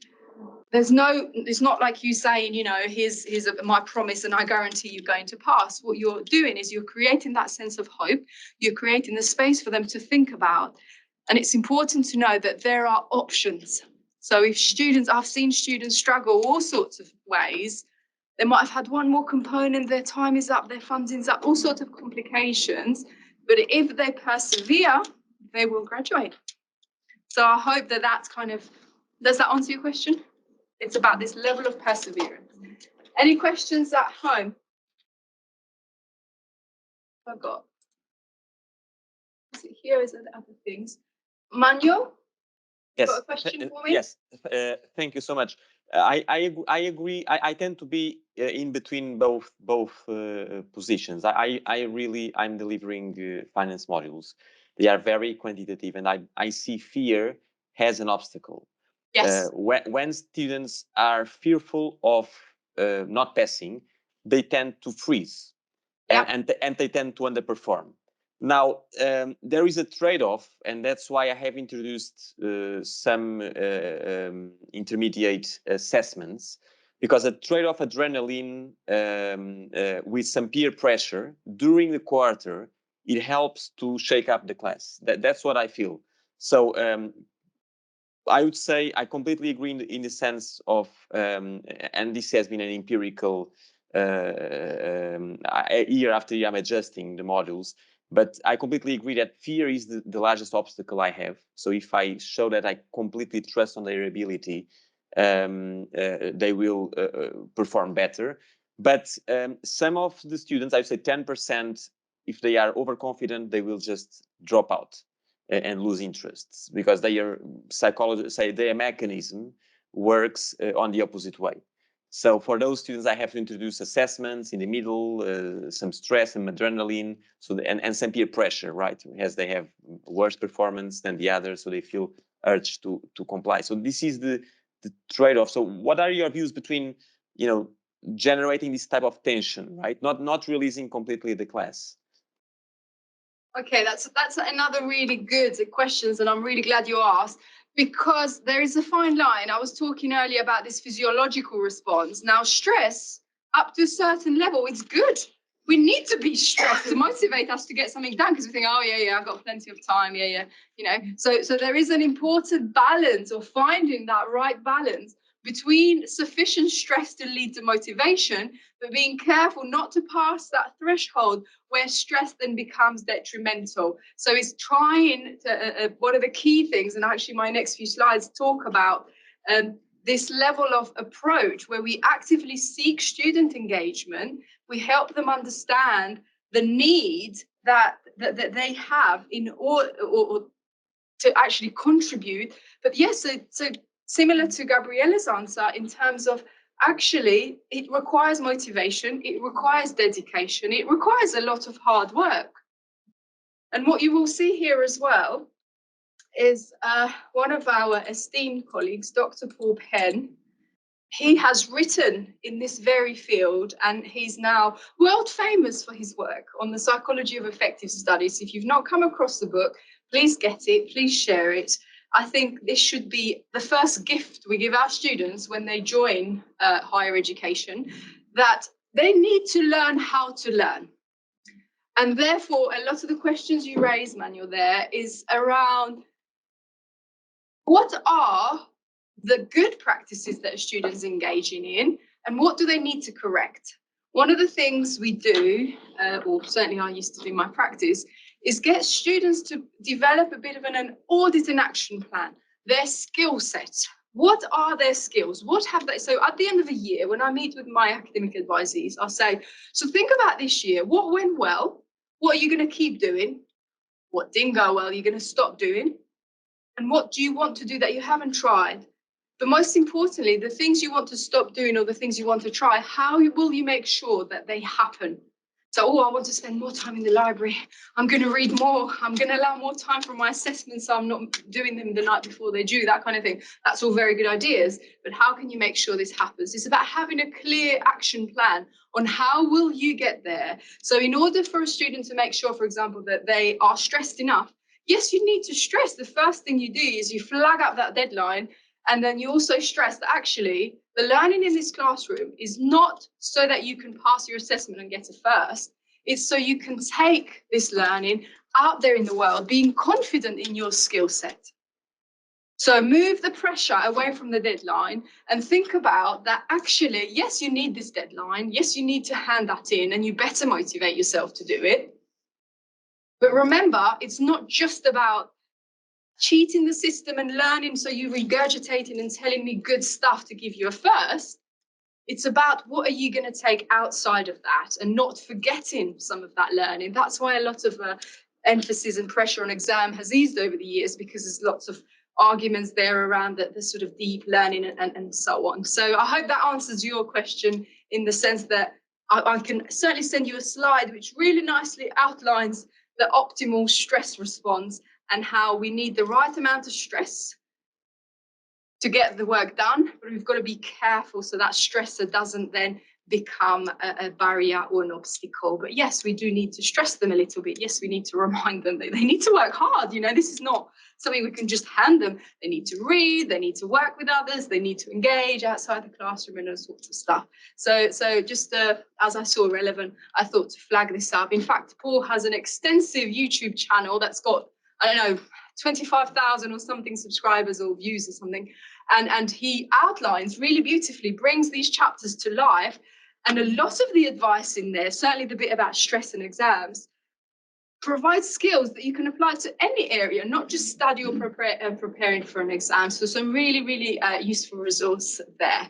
[SPEAKER 2] It's not like you saying, you know, here's my promise and I guarantee you're going to pass. What you're doing is you're creating that sense of hope. You're creating the space for them to think about. And it's important to know that there are options. So if I've seen students struggle all sorts of ways. They might have had one more component, their time is up, their funding's up, all sorts of complications. But if they persevere, they will graduate. So I hope that that's does that answer your question? It's about this level of perseverance. Any questions at home? I've got. Is it here? Is it other things? Manuel?
[SPEAKER 8] Yes.
[SPEAKER 2] Got a question for me?
[SPEAKER 8] Yes. Thank you so much. I agree. I tend to be in between both positions. I'm delivering finance modules. They are very quantitative, and I see fear as an obstacle.
[SPEAKER 2] Yes.
[SPEAKER 8] When students are fearful of not passing, they tend to freeze, and they tend to underperform. Now, there is a trade-off, and that's why I have introduced some intermediate assessments, because a trade-off adrenaline with some peer pressure during the quarter, it helps to shake up the class. That's what I feel. So I would say I completely agree in the sense of, and this has been an empirical year after year, I'm adjusting the modules. But I completely agree that fear is the largest obstacle I have. So if I show that I completely trust on their ability, they will perform better. But some of the students, I would say 10%, if they are overconfident, they will just drop out and lose interests because their psychology, their mechanism works on the opposite way. So for those students, I have to introduce assessments in the middle, some stress and adrenaline, and some peer pressure, right? As they have worse performance than the others, so they feel urged to comply. So this is the trade-off. So what are your views between, generating this type of tension, right? Not releasing completely the class.
[SPEAKER 2] Okay, that's another really good questions, and I'm really glad you asked. Because there is a fine line. I was talking earlier about this physiological response. Now, stress up to a certain level, it's good. We need to be stressed to motivate us to get something done because we think, oh, yeah, I've got plenty of time. Yeah. So there is an important balance, or finding that right balance between sufficient stress to lead to motivation, but being careful not to pass that threshold where stress then becomes detrimental. So it's trying to, what are the key things? And actually my next few slides talk about this level of approach where we actively seek student engagement. We help them understand the need that they have in order or to actually contribute. But yes, so similar to Gabriella's answer in terms of actually it requires motivation, it requires dedication, it requires a lot of hard work. And what you will see here as well is one of our esteemed colleagues, Dr. Paul Penn. He has written in this very field, and he's now world famous for his work on the psychology of effective studies. If you've not come across the book, please get it, please share it. I think this should be the first gift we give our students when they join higher education, that they need to learn how to learn. And therefore, a lot of the questions you raise, Manuel, there is around what are the good practices that students engaging in, and what do they need to correct? One of the things we do, or certainly I used to do in my practice, is get students to develop a bit of an audit and action plan, their skill set. What are their skills? What have they? So at the end of the year, when I meet with my academic advisees, I'll say, so think about this year. What went well? What are you going to keep doing? What didn't go well, you're going to stop doing? And what do you want to do that you haven't tried? But most importantly, the things you want to stop doing or the things you want to try, how will you make sure that they happen? So, oh, I want to spend more time in the library. I'm going to read more. I'm going to allow more time for my assessments so I'm not doing them the night before they're due, that kind of thing. That's all very good ideas. But how can you make sure this happens? It's about having a clear action plan on how will you get there. So in order for a student to make sure, for example, that they are stressed enough, yes, you need to stress. The first thing you do is you flag up that deadline, and then you also stress that actually the learning in this classroom is not so that you can pass your assessment and get a first. It's so you can take this learning out there in the world, being confident in your skill set. So move the pressure away from the deadline and think about that actually, yes, you need this deadline. Yes, you need to hand that in and you better motivate yourself to do it. But remember, it's not just about cheating the system and learning so you regurgitating and telling me good stuff to give you a first. It's about what are you going to take outside of that and not forgetting some of that learning. That's why a lot of emphasis and pressure on exam has eased over the years, because there's lots of arguments there around the sort of deep learning and so on. So I hope that answers your question in the sense that I can certainly send you a slide which really nicely outlines the optimal stress response and how we need the right amount of stress to get the work done, but we've got to be careful so that stressor doesn't then become a barrier or an obstacle. But yes, we do need to stress them a little bit. Yes, we need to remind them that they need to work hard. You know, this is not something we can just hand them. They need to read, they need to work with others, they need to engage outside the classroom and all sorts of stuff. So just as I saw relevant, I thought to flag this up. In fact, Paul has an extensive YouTube channel that's got, I don't know, 25,000 or something subscribers or views or something. And he outlines really beautifully, brings these chapters to life. And a lot of the advice in there, certainly the bit about stress and exams, provides skills that you can apply to any area, not just study or preparing for an exam. So some really, really useful resource there.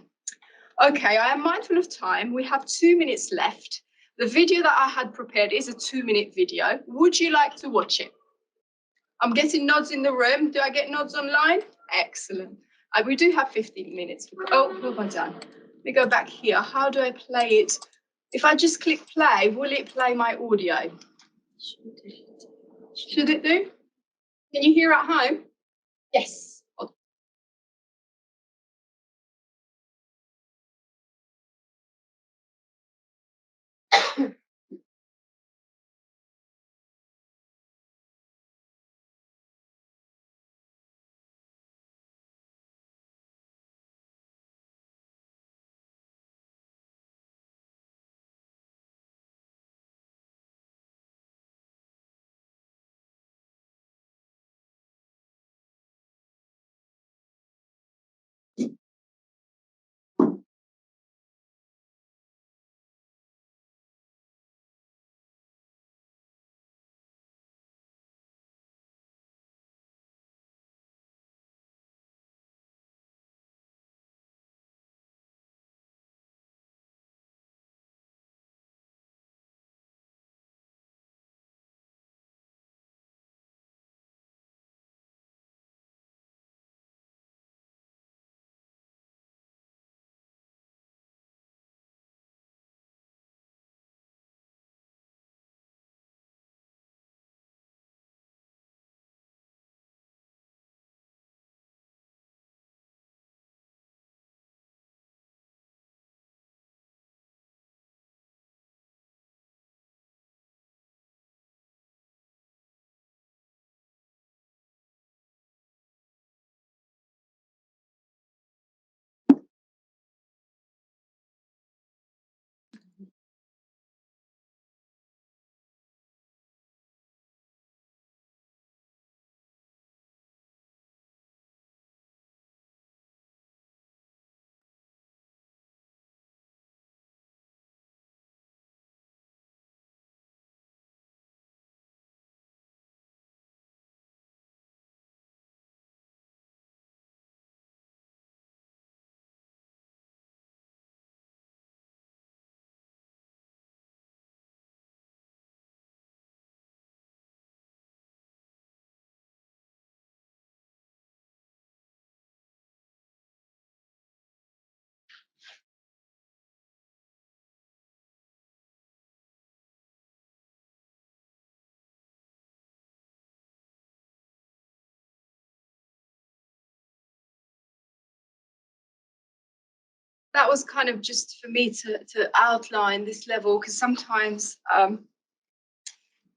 [SPEAKER 2] Okay, I am mindful of time. We have 2 minutes left. The video that I had prepared is a 2-minute video. Would you like to watch it? I'm getting nods in the room. Do I get nods online? Excellent. We do have 15 minutes. Oh, what have I done? Let me go back here. How do I play it? If I just click play, will it play my audio? Should it do? Can you hear at home? Yes. that was kind of just for me to outline this level, because sometimes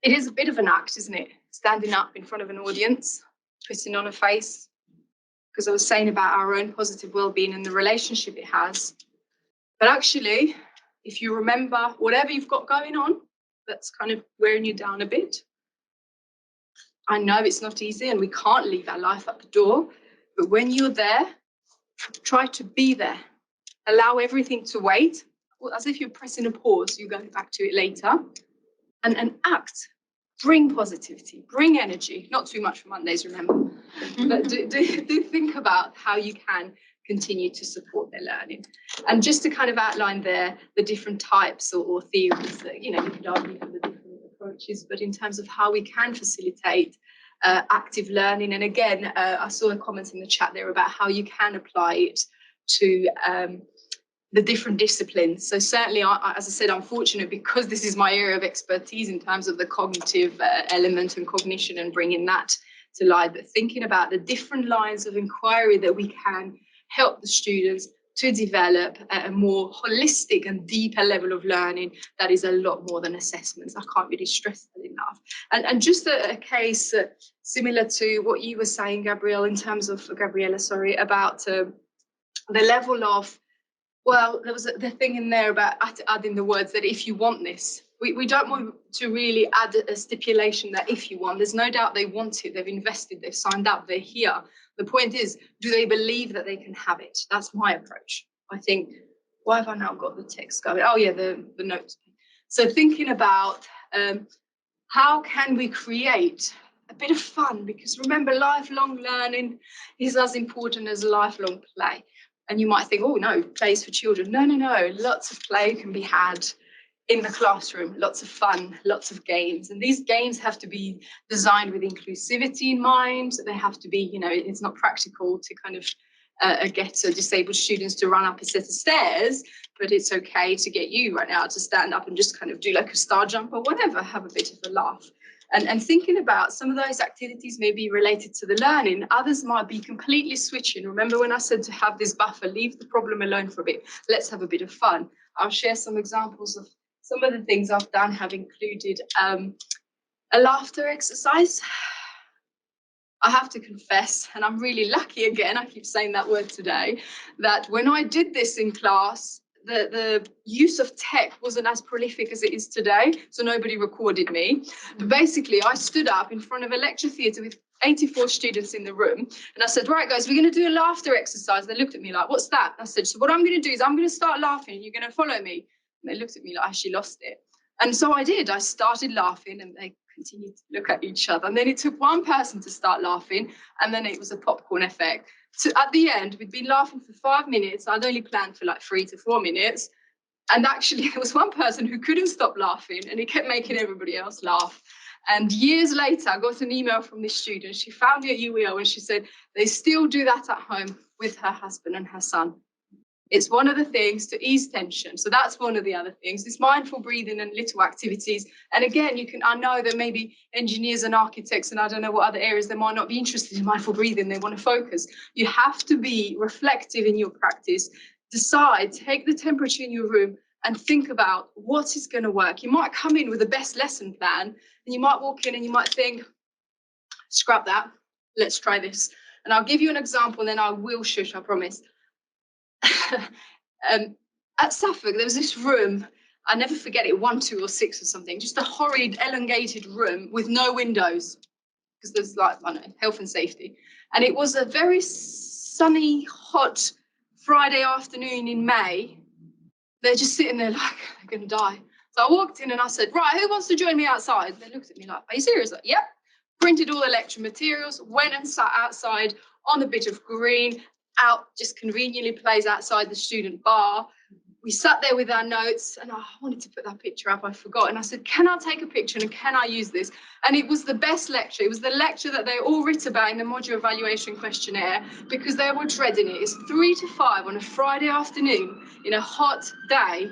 [SPEAKER 2] it is a bit of an act, isn't it? Standing up in front of an audience, putting on a face, because I was saying about our own positive well-being and the relationship it has. But actually, if you remember whatever you've got going on, that's kind of wearing you down a bit. I know it's not easy and we can't leave our life at the door, but when you're there, try to be there. Allow everything to wait, as if you're pressing a pause, you're going back to it later, and act. Bring positivity, bring energy, not too much for Mondays, remember, but do think about how you can continue to support their learning. And just to kind of outline there, the different types or theories that, you could argue for the different approaches, but in terms of how we can facilitate active learning. And again, I saw a comment in the chat there about how you can apply it to the different disciplines. So certainly, as I said, I'm fortunate because this is my area of expertise in terms of the cognitive element and cognition and bringing that to light, but thinking about the different lines of inquiry that we can help the students to develop a more holistic and deeper level of learning that is a lot more than assessments. I can't really stress that enough. And just a case similar to what you were saying, Gabriella, about the level of, well, there was the thing in there about adding the words that if you want this. We don't want to really add a stipulation that if you want, there's no doubt they want it, they've invested, they've signed up, they're here. The point is, do they believe that they can have it? That's my approach. I think, why have I now got the text going? Oh yeah, the notes. So thinking about how can we create a bit of fun, because remember, lifelong learning is as important as lifelong play. And you might think, oh no, play is for children. No, lots of play can be had in the classroom, lots of fun, lots of games. And these games have to be designed with inclusivity in mind. They have to be, it's not practical to kind of get disabled students to run up a set of stairs, but it's okay to get you right now to stand up and just kind of do like a star jump or whatever, have a bit of a laugh. And thinking about some of those activities may be related to the learning, others might be completely switching. Remember when I said to have this buffer, leave the problem alone for a bit, let's have a bit of fun. I'll share some examples of some of the things I've done have included a laughter exercise. I have to confess, and I'm really lucky again, I keep saying that word today, that when I did this in class, the use of tech wasn't as prolific as it is today, so nobody recorded me. But basically, I stood up in front of a lecture theatre with 84 students in the room, and I said, right, guys, we're going to do a laughter exercise. They looked at me like, what's that? I said, so what I'm going to do is I'm going to start laughing, and you're going to follow me. And they looked at me like I actually lost it. And so I did. I started laughing, and they continued to look at each other. And then it took one person to start laughing, and then it was a popcorn effect. So at the end, we'd been laughing for 5 minutes. I'd only planned for like 3 to 4 minutes. And actually, there was one person who couldn't stop laughing, and he kept making everybody else laugh. And years later, I got an email from this student. She found me at UEL, and she said they still do that at home with her husband and her son. It's one of the things to ease tension. So that's one of the other things, this mindful breathing and little activities. And again, I know that maybe engineers and architects, and I don't know what other areas they might not be interested in mindful breathing, they want to focus. You have to be reflective in your practice. Decide, take the temperature in your room and think about what is going to work. You might come in with the best lesson plan, and you might walk in and you might think, scrap that, let's try this. And I'll give you an example, and then I will shush, I promise. At Suffolk, there was this room, I never forget it, 1, 2 or 6 or something, just a horrid elongated room with no windows, because there's like, I don't know, health and safety. And it was a very sunny, hot Friday afternoon in May. They're just sitting there like, they're going to die. So I walked in and I said, right, who wants to join me outside? They looked at me like, are you serious? Like, yep. Printed all the lecture materials, went and sat outside on a bit of green, out just conveniently plays outside the student bar. We sat there with our notes, and I wanted to put that picture up, I forgot. And I said, can I take a picture and can I use this? And it was the best lecture. It was the lecture that they all writ about in the module evaluation questionnaire, because they were dreading it. It's 3 to 5 on a Friday afternoon in a hot day.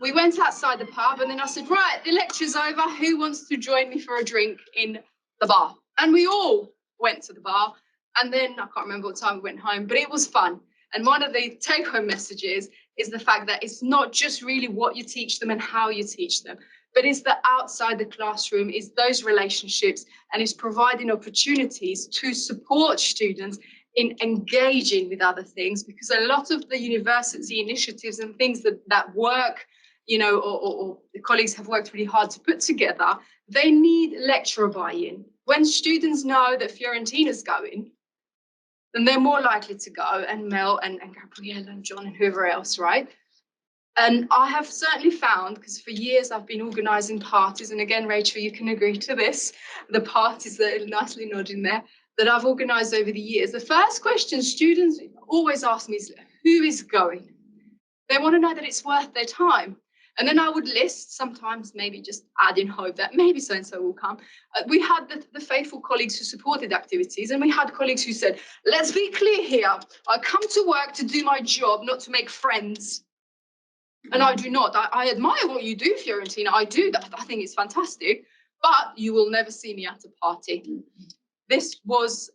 [SPEAKER 2] We went outside the pub, and then I said, right, the lecture's over. Who wants to join me for a drink in the bar? And we all went to the bar. And then I can't remember what time we went home, but it was fun. And one of the take-home messages is the fact that it's not just really what you teach them and how you teach them, but it's the outside the classroom, is those relationships, and it's providing opportunities to support students in engaging with other things, because a lot of the university initiatives and things that work, you know, or the colleagues have worked really hard to put together, they need lecturer buy-in. When students know that Fiorentina's going, then they're more likely to go, and Mel and Gabrielle and John and whoever else, right? And I have certainly found, because for years I've been organising parties, and again, Rachel, you can agree to this, the parties that are nicely nodding there, that I've organised over the years. The first question students always ask me is, who is going? They want to know that it's worth their time. And then I would list, sometimes maybe just add in hope that maybe so-and-so will come. We had the faithful colleagues who supported activities, and we had colleagues who said, let's be clear here, I come to work to do my job, not to make friends. And I do not. I admire what you do, Fiorentina. I do. I think it's fantastic. But you will never see me at a party. This was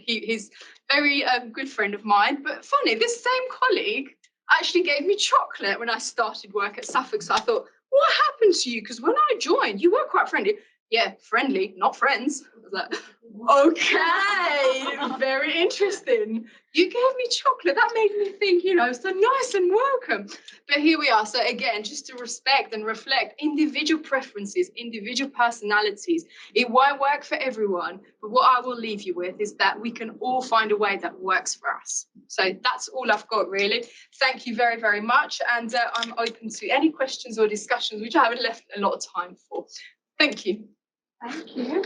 [SPEAKER 2] he's very good friend of mine. But funny, this same colleague actually gave me chocolate when I started work at Suffolk. So I thought, what happened to you? Because when I joined, you were quite friendly. Yeah, friendly, not friends. I was like, okay, very interesting. You gave me chocolate. That made me think, you know, so nice and welcome. But here we are. So again, just to respect and reflect individual preferences, individual personalities. It won't work for everyone. But what I will leave you with is that we can all find a way that works for us. So that's all I've got, really. Thank you very, very much. And I'm open to any questions or discussions, which I haven't left a lot of time for. Thank you.
[SPEAKER 7] Thank you.